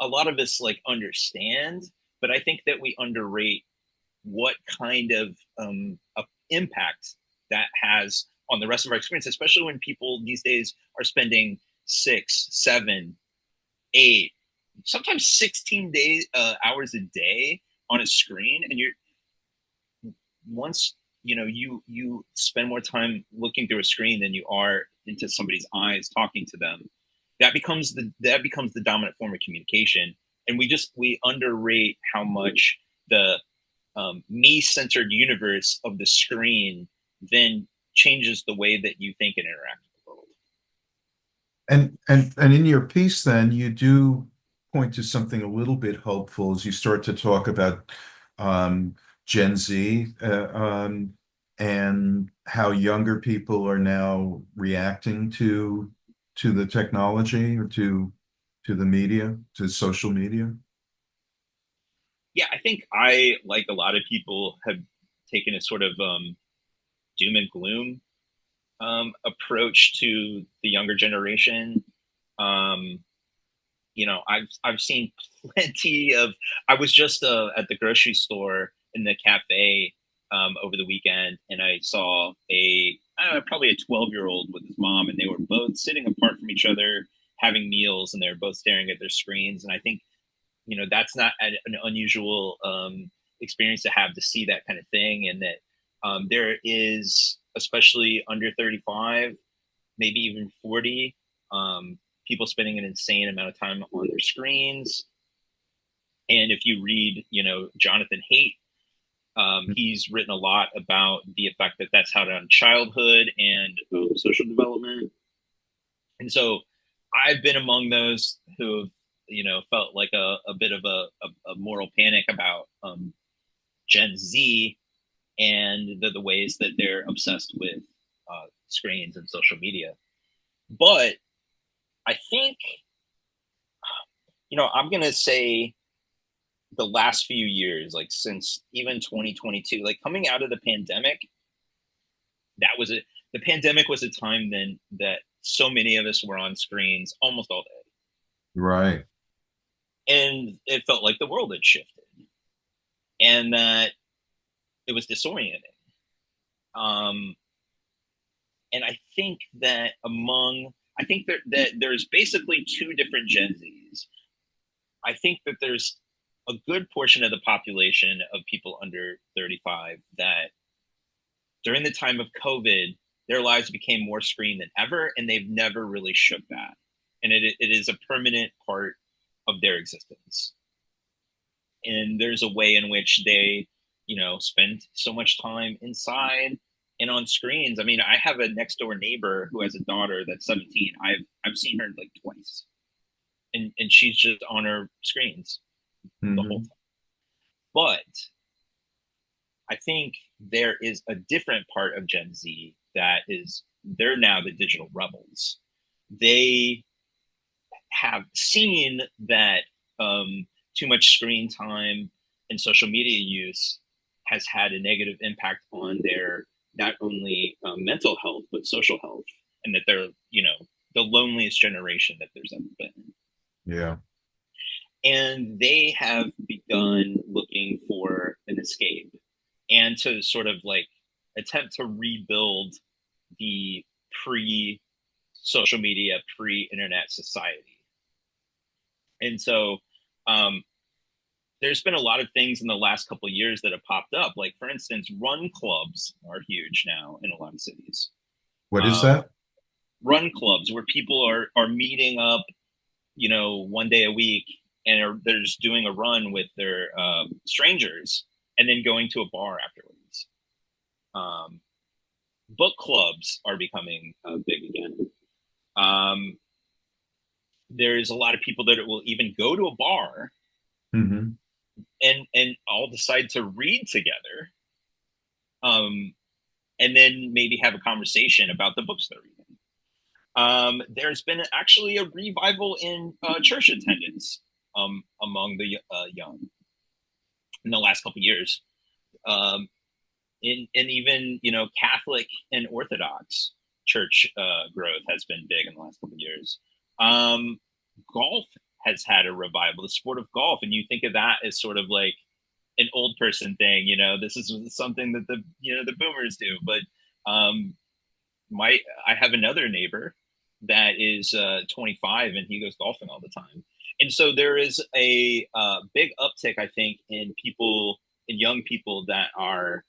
a lot of us like understand, but I think that we underrate what kind of impact that has on the rest of our experience, especially when people these days are spending 6, 7, 8, sometimes 16 days hours a day on a screen, and you're once you spend more time looking through a screen than you are into somebody's eyes talking to them, that becomes the dominant form of communication, and we underrate how much the me-centered universe of the screen then changes the way that you think and interact with the world. And in your piece, then you do point to something a little bit hopeful as you start to talk about um, Gen Z and how younger people are now reacting to the technology or to the media, to social media. Yeah, I think I, like a lot of people, have taken a sort of doom and gloom approach to the younger generation. Um, I've seen plenty of. I was just at the grocery store in the cafe over the weekend, and I saw probably a 12-year-old with his mom, and they were both sitting apart from each other having meals, and they were both staring at their screens. And I think that's not an unusual experience to see that kind of thing, and that there is, especially under 35, maybe even 40, people spending an insane amount of time on their screens. And if you read, Jonathan Haidt, he's written a lot about the effect that that's had on childhood and social development. And so I've been among those who have, felt like a bit of a moral panic about Gen Z and the ways that they're obsessed with screens and social media. But I think, I'm going to say the last few years, like since even 2022, like coming out of the pandemic, that was it. The pandemic was a time then that so many of us were on screens almost all day. Right. And it felt like the world had shifted and that it was disorienting. Um, and I think that there's basically two different Gen Zs. I think that there's a good portion of the population of people under 35 that during the time of COVID, their lives became more screen than ever, and they've never really shook that. And it is a permanent part of their existence. And there's a way in which they, spend so much time inside and on screens. I mean, I have a next door neighbor who has a daughter that's 17. I've seen her like twice, and she's just on her screens the whole Hmm. time. But I think there is a different part of Gen Z that is they're now the digital rebels. They have seen that too much screen time and social media use has had a negative impact on their not only mental health but social health, and that they're the loneliest generation that there's ever been. Yeah. And they have begun looking for an escape and to sort of like attempt to rebuild the pre social media, pre internet society. And so um, there's been a lot of things in the last couple of years that have popped up. Like, for instance, run clubs are huge now in a lot of cities. What is Um, that? Run clubs where people are meeting up, one day a week, and they're just doing a run with their strangers, and then going to a bar afterwards. Um, Book clubs are becoming big again. Um, there's a lot of people that will even go to a bar Hmm. and all decide to read together, um, and then maybe have a conversation about the books they're reading. There's been actually a revival in church attendance among the young in the last couple of years. And even Catholic and Orthodox church growth has been big in the last couple of years. Golf has had a revival, the sport of golf, and you think of that as sort of like an old person thing. This is something that the boomers do. But I have another neighbor that is 25, and he goes golfing all the time. And so there is a big uptick, I think, in young people that are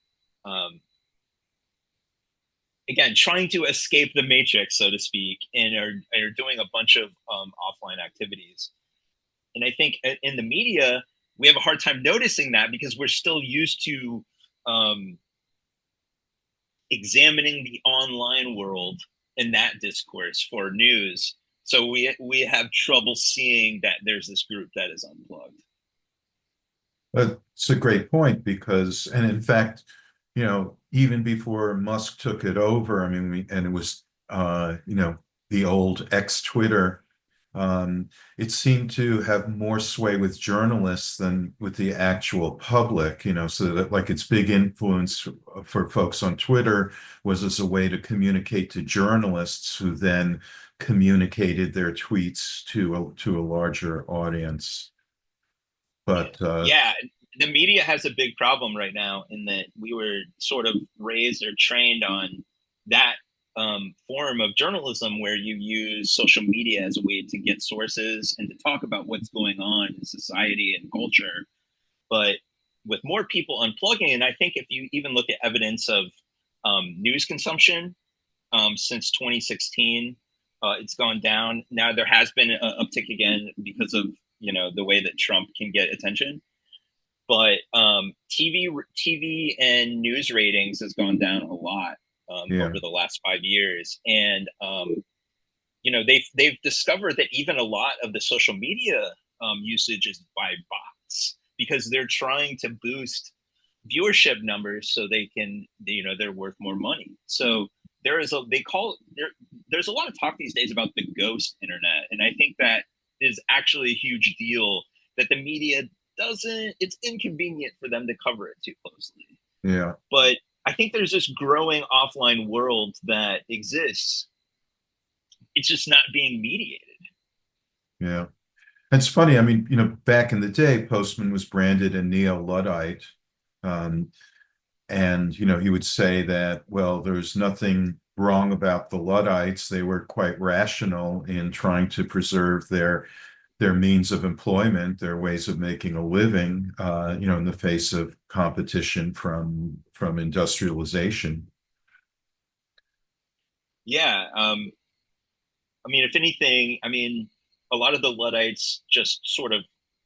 again trying to escape the matrix, so to speak, and are doing a bunch of offline activities. And I think in the media we have a hard time noticing that because we're still used to examining the online world in that discourse for news. So we have trouble seeing that there's this group that is unplugged. That's a great point because, and in fact, even before Musk took it over, I mean, and it was, the old ex-Twitter, it seemed to have more sway with journalists than with the actual public, so that like its big influence for folks on Twitter was as a way to communicate to journalists who then communicated their tweets to a larger audience. But yeah, the media has a big problem right now in that we were sort of raised or trained on that form of journalism where you use social media as a way to get sources and to talk about what's going on in society and culture. But with more people unplugging, and I think if you even look at evidence of news consumption since 2016, it's gone down. Now there has been an uptick again because of the way that Trump can get attention. But TV and news ratings has gone down a lot over the last 5 years, and they've discovered that even a lot of the social media usage is by bots because they're trying to boost viewership numbers so they can they're worth more money. So there's a lot of talk these days about the ghost internet, and I think that is actually a huge deal that the media doesn't. It's inconvenient for them to cover it too closely. Yeah. But I think there's this growing offline world that exists. It's just not being mediated. Yeah. It's funny. I mean, back in the day, Postman was branded a neo-Luddite. And, he would say that, well, there's nothing wrong about the Luddites. They were quite rational in trying to preserve their means of employment, their ways of making a living, in the face of competition from industrialization. Yeah. I mean, if anything, a lot of the Luddites just sort of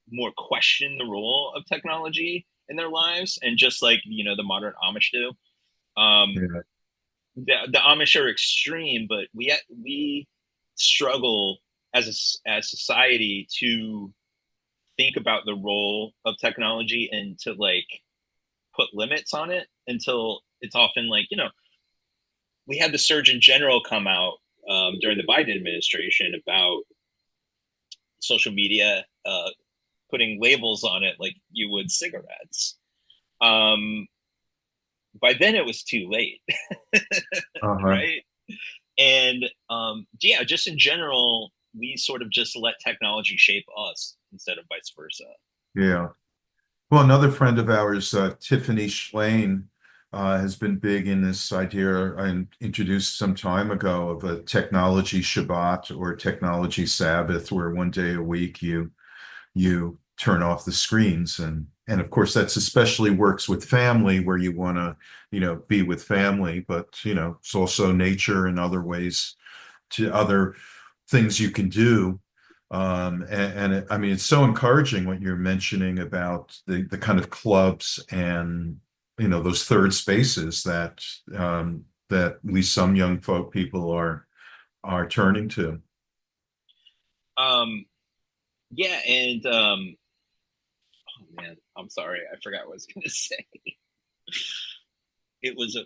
more question the role of technology in their lives, and just like the modern Amish do. Yeah. The Amish are extreme, but we struggle as a society to think about the role of technology and to like put limits on it until it's often like we had the Surgeon General come out during the Biden administration about social media putting labels on it like you would cigarettes. By then it was too late. Right? And yeah, just in general, we sort of just let technology shape us instead of vice versa. Yeah. Well, another friend of ours, Tiffany Schlain, has been big in this idea and introduced some time ago of a technology Shabbat or technology Sabbath, where one day a week you turn off the screens. And of course, that's especially works with family where you want to, be with family, but, it's also nature and other ways to other things you can do. I mean, it's so encouraging what you're mentioning about the kind of clubs and, those third spaces that at least some young people are turning to. Yeah, and oh man, I'm sorry, I forgot what I was gonna say. It was a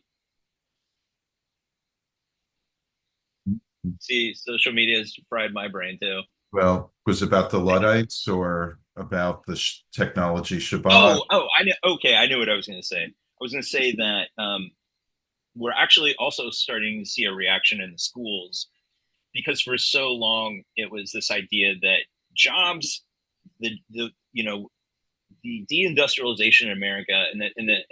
see, social media has fried my brain too. Well, was it about the Luddites or? about the technology Shabbat. Oh, I know. Okay, I knew what I was going to say. I was going to say that we're actually also starting to see a reaction in the schools, because for so long it was this idea that jobs, the the deindustrialization in America and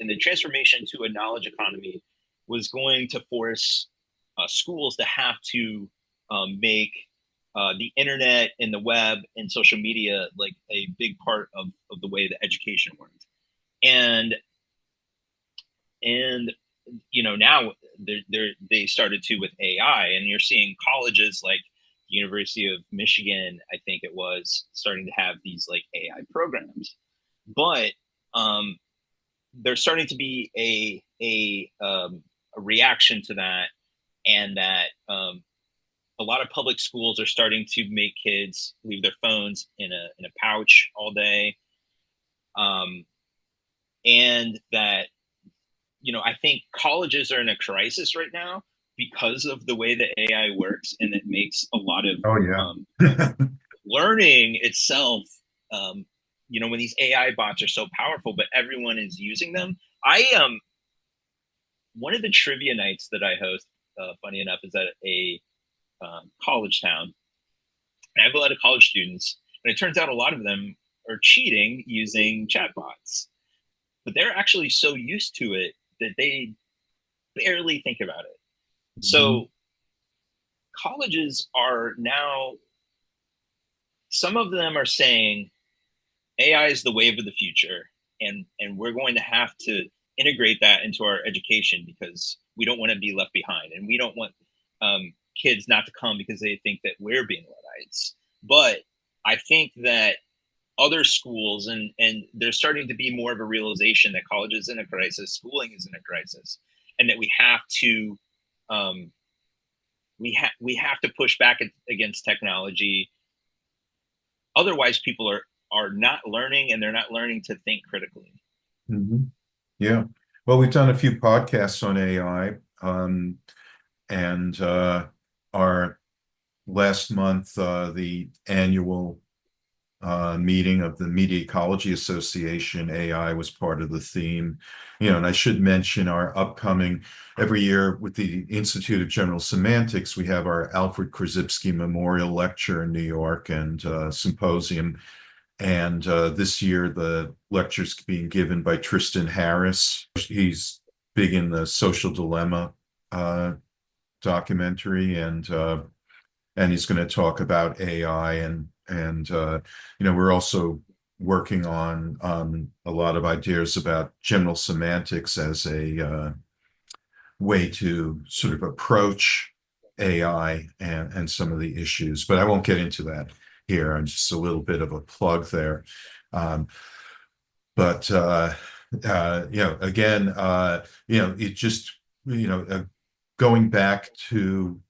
the transformation to a knowledge economy was going to force schools to have to make the internet and the web and social media like a big part of the way that education worked. And and now they started to with AI, and you're seeing colleges like the University of Michigan, I think it was, starting to have these like AI programs. But there's starting to be a reaction to that, and that a lot of public schools are starting to make kids leave their phones in a pouch all day, um, and that I think colleges are in a crisis right now because of the way that AI works, and it makes a lot of Oh um, yeah. learning itself. Um, when these AI bots are so powerful, but everyone is using them. I One of the trivia nights that I host, funny enough, is at a college town. And I have a lot of college students, and it turns out a lot of them are cheating using chatbots, but they're actually so used to it that they barely think about it. Mhm. So colleges are now, some of them are saying AI is the wave of the future, and we're going to have to integrate that into our education because we don't want to be left behind, and we don't want kids not to come because they think that we're being Luddites. But I think that other schools, and there's starting to be more of a realization that college is in a crisis, schooling is in a crisis, and that um, we have to push back against technology. Otherwise, people are not learning, and they're not learning to think critically. Mhm. Yeah. Well, we've done a few podcasts on AI, and our last month, the annual meeting of the Media Ecology Association, AI was part of the theme. And I should mention our upcoming, every year with the Institute of General Semantics, we have our Alfred Korzybski Memorial Lecture in New York and symposium. And this year, the lecture's being given by Tristan Harris. He's big in the social dilemma uh, documentary, and he's going to talk about AI, and we're also working on a lot of ideas about general semantics as a way to sort of approach AI and some of the issues. But I won't get into that here. I'm just a little bit of a plug there. Um, but again, it just going back to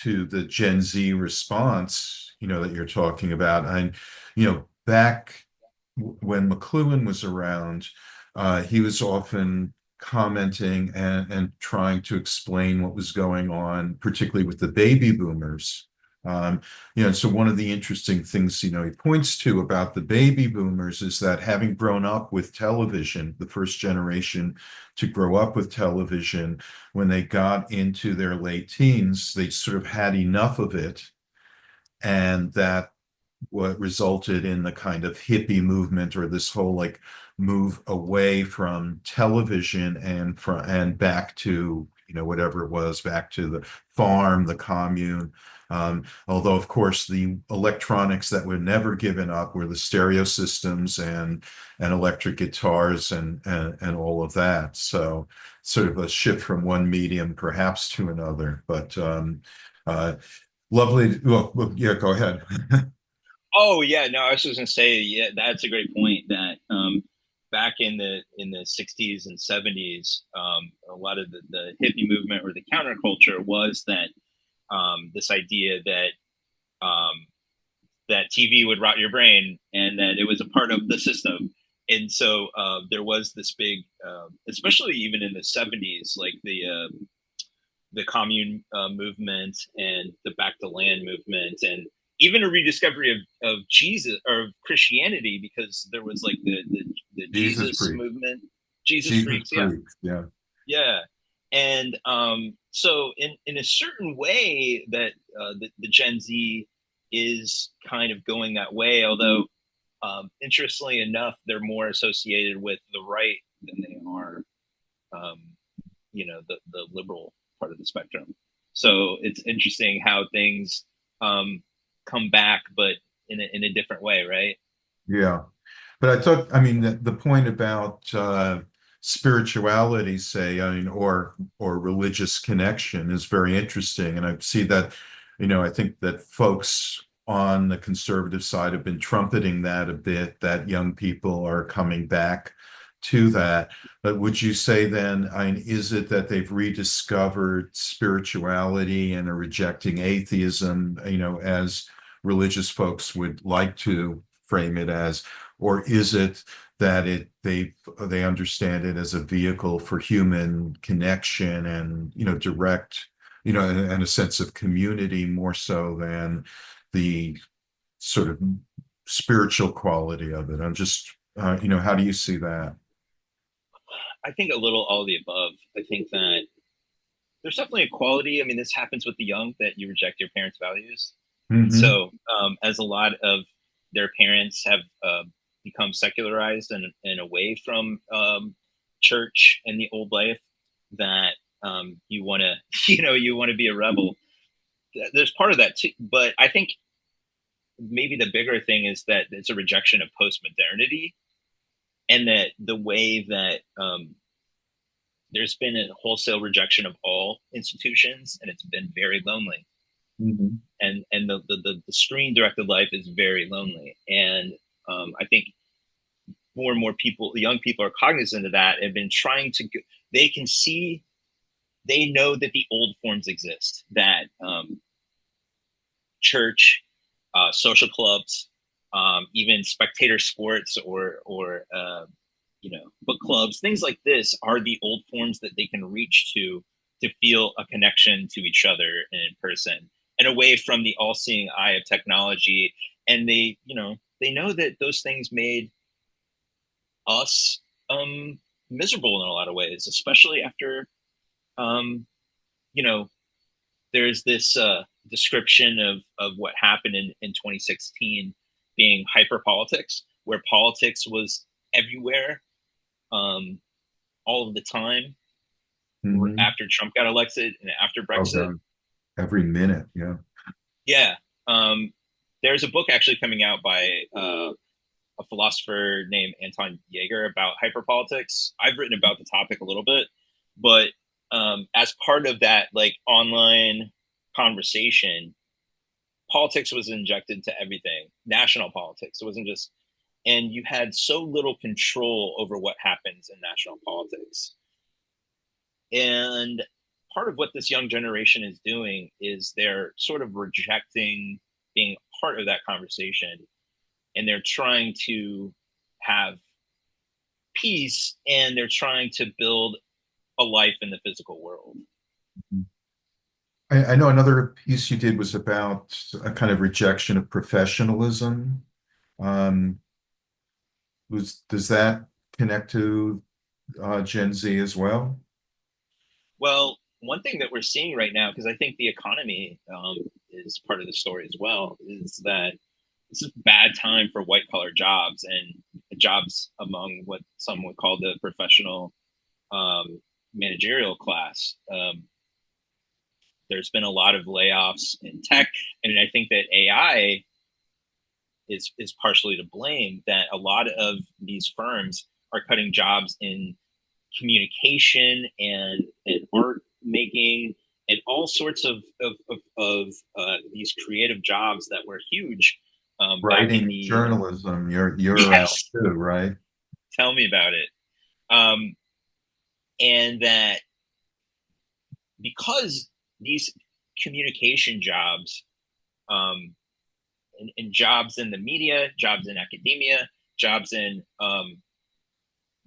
the Gen Z response, that you're talking about. And, back when McLuhan was around, he was often commenting and trying to explain what was going on, particularly with the baby boomers. So one of the interesting things, he points to about the baby boomers is that having grown up with television, the first generation to grow up with television, when they got into their late teens, they sort of had enough of it. And that what resulted in the kind of hippie movement, or this whole like move away from television and back to whatever it was, back to the farm, the commune. Although of course the electronics that were never given up were the stereo systems and electric guitars and all of that. So sort of a shift from one medium perhaps to another. But uh, lovely. Well, yeah, go ahead. Oh yeah, no, I was just gonna say, yeah, that's a great point. That back in the 60s and 70s, a lot of the hippie movement or the counterculture was that this idea that um, that TV would rot your brain, and that it was a part of the system. And so there was this big, especially even in the 70s, like the commune movement and the back to land movement, and even a rediscovery of Jesus or of Christianity, because there was like the Jesus Jesus freak. movement, Jesus Jesus freaks, yeah, freaks. Yeah. yeah. And so in a certain way that the Gen Z is kind of going that way, although interestingly enough, they're more associated with the right than they are, um, the liberal part of the spectrum. So it's interesting how things um, come back, but in a different way, right? Yeah. But I thought, I mean, the point about spirituality, say, I mean, or religious connection is very interesting. And I see that, I think that folks on the conservative side have been trumpeting that a bit, that young people are coming back to that. But would you say then, I mean, is it that they've rediscovered spirituality and are rejecting atheism, as religious folks would like to frame it as? Or is it that they understand it as a vehicle for human connection and direct, and a sense of community more so than the sort of spiritual quality of it? I'm just how do you see that? I think a little all of the above. I think that there's definitely a quality. I mean, this happens with the young, that you reject your parents' values. Hmm. So, as a lot of their parents have become secularized and away from church and the old life, that you want to, you want to be a rebel. There's part of that too, but I think maybe the bigger thing is that it's a rejection of post modernity, and that the way that there's been a wholesale rejection of all institutions, and it's been very lonely. Hmm. And the screen directed life is very lonely, and I think more and more people, the young people, are cognizant of that and have been trying to. They can see, they know that the old forms exist. That church, social clubs, even spectator sports, or book clubs, things like this are the old forms that they can reach to feel a connection to each other in person, and away from the all-seeing eye of technology. And they know that those things made us miserable in a lot of ways, especially after um, you know there's this description of what happened in 2016 being hyper politics, where politics was everywhere, um, all of the time, Hmm. after Trump got elected and after Oh Brexit. God, every minute. Yeah. Yeah. Um, there's a book actually coming out by a philosopher named Anton Jaeger about hyperpolitics. I've written about the topic a little bit, but as part of that like online conversation, politics was injected to everything. National politics. It wasn't just, and you had so little control over what happens in national politics. And part of what this young generation is doing is they're sort of rejecting being part of that conversation, and they're trying to have peace, and they're trying to build a life in the physical world. I know another piece you did was about a kind of rejection of professionalism. Um, does that connect to Gen Z as well? Well, one thing that we're seeing right now, because I think the economy is part of the story as well, is that this is a bad time for white collar jobs and jobs among what some would call the professional um, managerial class. There's been a lot of layoffs in tech, and I think that AI is partially to blame. That a lot of these firms are cutting jobs in communication and art making and all sorts of these creative jobs that were huge back in Writing, the journalism, you're out yes, too, right? tell me about it. um, and that because these communication jobs, um, and jobs in the media, jobs in academia, jobs in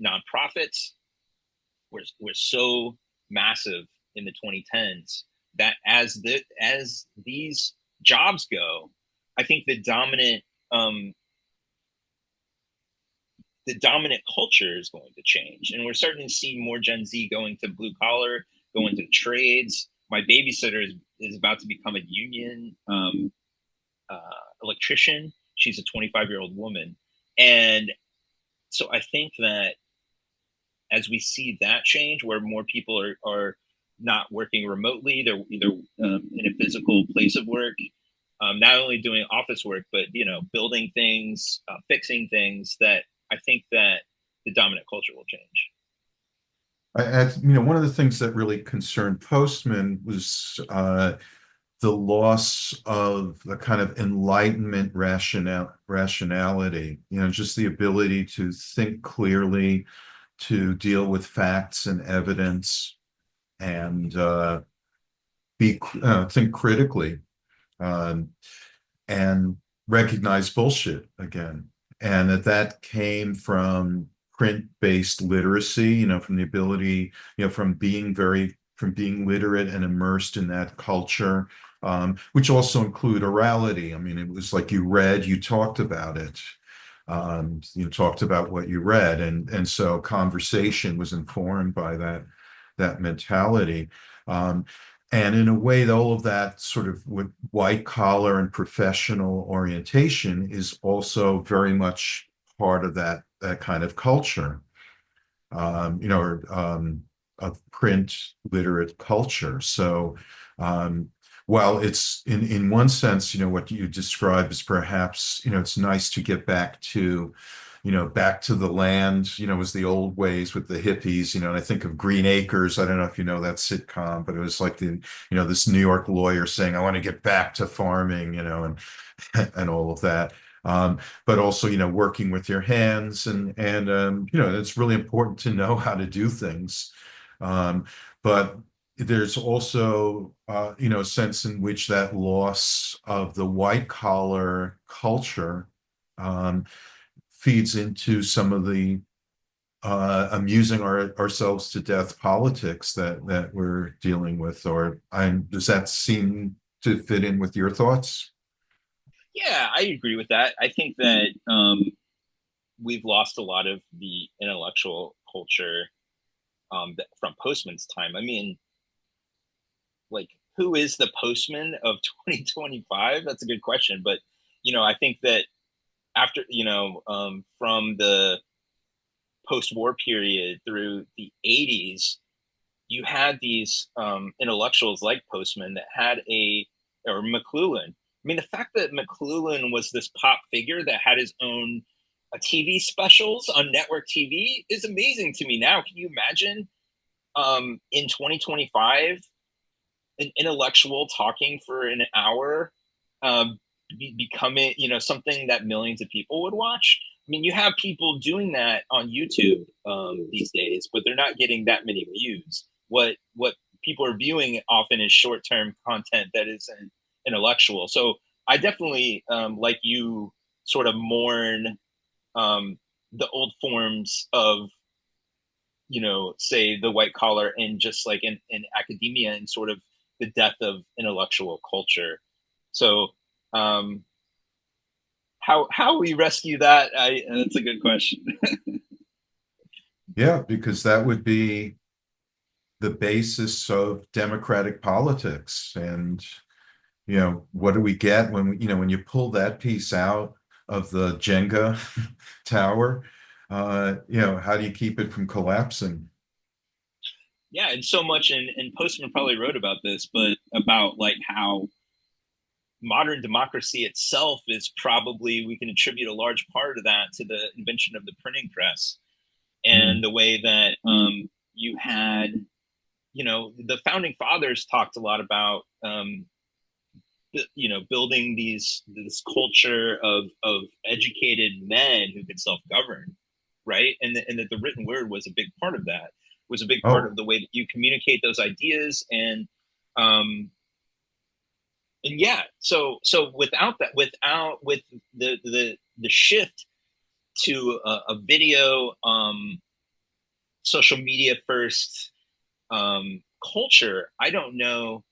nonprofits were so massive in the 2010s, that as these jobs go, I think um, the dominant culture is going to change, and we're starting to see more Gen Z going to blue collar, going to trades. My babysitter is about to become a union electrician. She's a 25-year-old woman, and so I think that as we see that change, where more people are not working remotely, they're either in a physical place of work, not only doing office work, but building things, fixing things. That I think that the dominant culture will change. One of the things that really concerned Postman was the loss of the kind of Enlightenment rationality, just the ability to think clearly, to deal with facts and evidence, and think critically, um, and recognize bullshit again. And that came from print-based literacy, from the ability, from being literate and immersed in that culture, which also include orality. I mean, it was like you read, you talked about it. You talked about what you read, and so conversation was informed by that mentality. Um, and in a way, all of that sort of with white collar and professional orientation is also very much part of that kind of culture, or of print literate culture. So while it's in one sense, what you describe is perhaps, it's nice to get back to the land, was the old ways with the hippies, and I think of Green Acres. I don't know if you know that sitcom, but it was like this New York lawyer saying, I want to get back to farming, and and all of that. But also, working with your hands, and it's really important to know how to do things. But there's also, a sense in which that loss of the white collar culture feeds into some of the amusing ourselves to death politics that we're dealing with. Or does that seem to fit in with your thoughts? Yeah, I agree with that. I think that we've lost a lot of the intellectual culture from Postman's time. I mean, like, who is the Postman of 2025? That's a good question. But I think that after from the post-war period through the 80s, you had these intellectuals like Postman that had or McLuhan. I mean, the fact that McLuhan was this pop figure that had his own TV specials on network TV is amazing to me now. Can you imagine in 2025 an intellectual talking for an hour, becoming something that millions of people would watch? I mean, you have people doing that on YouTube these days, but they're not getting that many views. What people are viewing often is short term content that isn't intellectual. So I definitely, like you, sort of mourn the old forms of say the white collar, and just like in academia, and sort of the death of intellectual culture. So um, how we rescue that? That's a good question. Yeah, because that would be the basis of democratic politics. And, what do we get when you pull that piece out of the Jenga tower? How do you keep it from collapsing? Yeah, and so much, and Postman probably wrote about this, but about like how modern democracy itself is probably, we can attribute a large part of that to the invention of the printing press, Mm. and the way that you had, the founding fathers talked a lot about building this culture of educated men who could self-govern, right? And that the written word was a big part of that, was a big part Oh, of the way that you communicate those ideas. Um and yeah, so without that, with the shift to a video, social media first culture, I don't know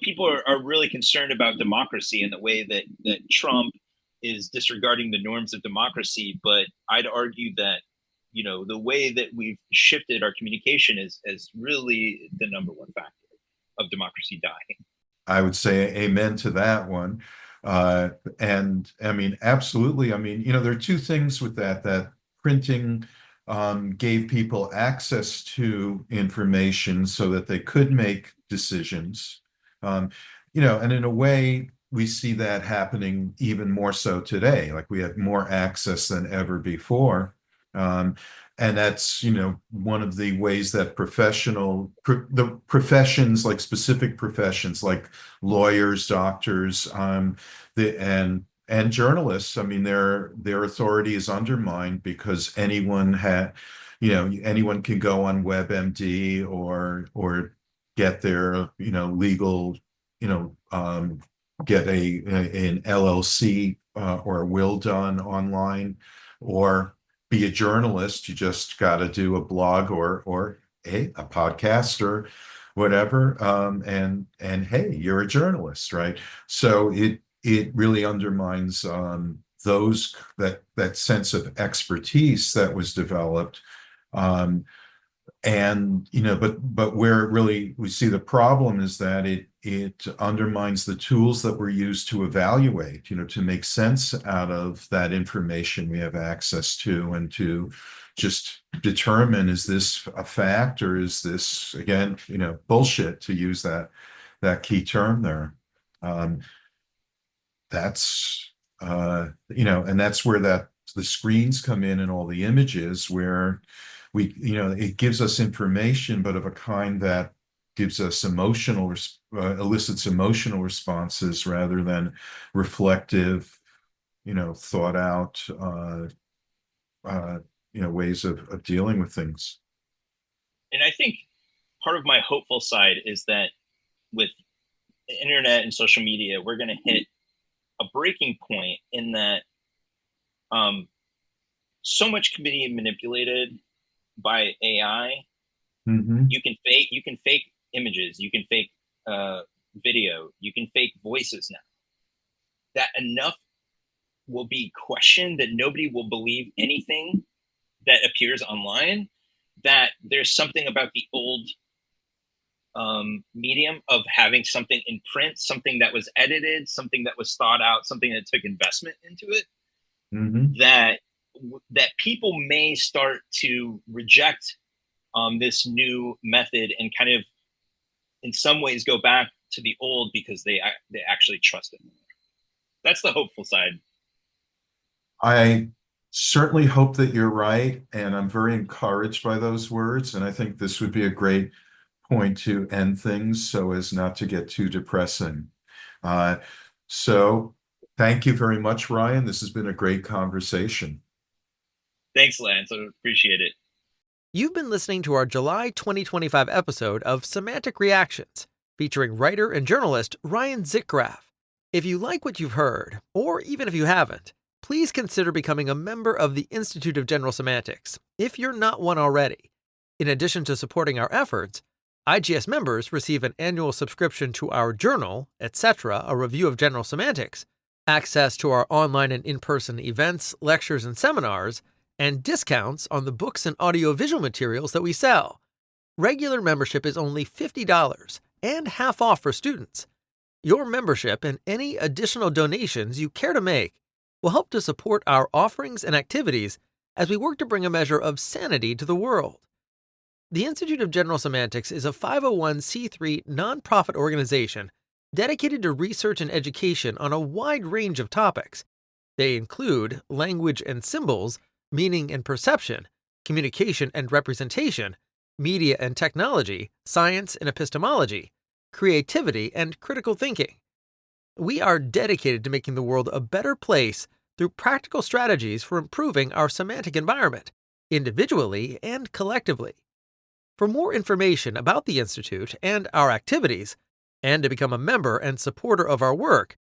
people are really concerned about democracy and the way that Trump is disregarding the norms of democracy. But I'd argue that, the way that we've shifted our communication is really the number one factor of democracy dying. I would say amen to that one. And I mean, absolutely. I mean, there are two things with that printing gave people access to information so that they could make decisions. And in a way, we see that happening even more so today. Like we have more access than ever before. And that's, one of the ways that the professions, like specific professions, like lawyers, doctors, and journalists, I mean, their authority is undermined because anyone can go on WebMD or get their, legal, get an LLC or a will done online, or be a journalist. You just got to do a blog or a podcast or whatever, and hey, you're a journalist, right? So it really undermines that sense of expertise that was developed. And but where really we see the problem is that it undermines the tools that were used to evaluate, to make sense out of that information we have access to, and to just determine, is this a fact or is this, again, bullshit, to use that key term there. That's and that's where the screens come in and all the images, where it gives us information, but of a kind that gives us elicits emotional responses rather than reflective, thought out, ways of dealing with things. And I think part of my hopeful side is that with the internet and social media, we're going to hit a breaking point in that so much can be manipulated by AI. Mm-hmm. You can fake images, you can fake video, you can fake voices now. That enough will be questioned that nobody will believe anything that appears online, that there's something about the old medium of having something in print, something that was edited, something that was thought out, something that took investment into it, Mm-hmm. that people may start to reject this new method and kind of in some ways go back to the old because they actually trust it more. That's the hopeful side. I certainly hope that you're right, and I'm very encouraged by those words, and I think this would be a great point to end things so as not to get too depressing. So thank you very much, Ryan. This has been a great conversation. Thanks, Lance. I appreciate it. You've been listening to our July 2025 episode of Semantic Reactions, featuring writer and journalist Ryan Zickgraf. If you like what you've heard, or even if you haven't, please consider becoming a member of the Institute of General Semantics if you're not one already. In addition to supporting our efforts, IGS members receive an annual subscription to our journal, etc., a review of general semantics, access to our online and in-person events, lectures, and seminars, and discounts on the books and audiovisual materials that we sell. Regular membership is only $50 and half off for students. Your membership and any additional donations you care to make will help to support our offerings and activities as we work to bring a measure of sanity to the world. The Institute of General Semantics is a 501c3 nonprofit organization dedicated to research and education on a wide range of topics. They include language and symbols, meaning and perception, communication and representation, media and technology, science and epistemology, creativity and critical thinking. We are dedicated to making the world a better place through practical strategies for improving our semantic environment, individually and collectively. For more information about the Institute and our activities, and to become a member and supporter of our work,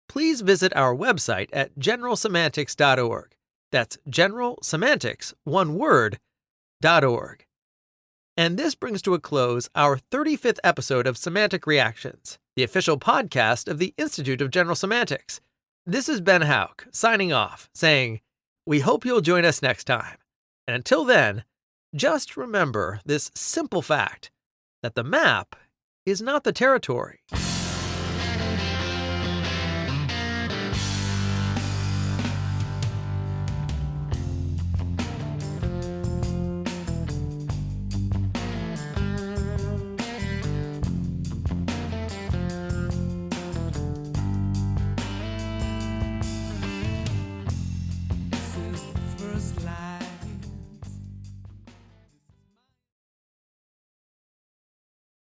please visit our website at generalsemantics.org. That's generalsemantics, one word, .org. And this brings to a close our 35th episode of Semantic Reactions. the official podcast of the Institute of General Semantics. This is Ben Houck, signing off, saying, we hope you'll join us next time. And until then, just remember this simple fact that the map is not the territory.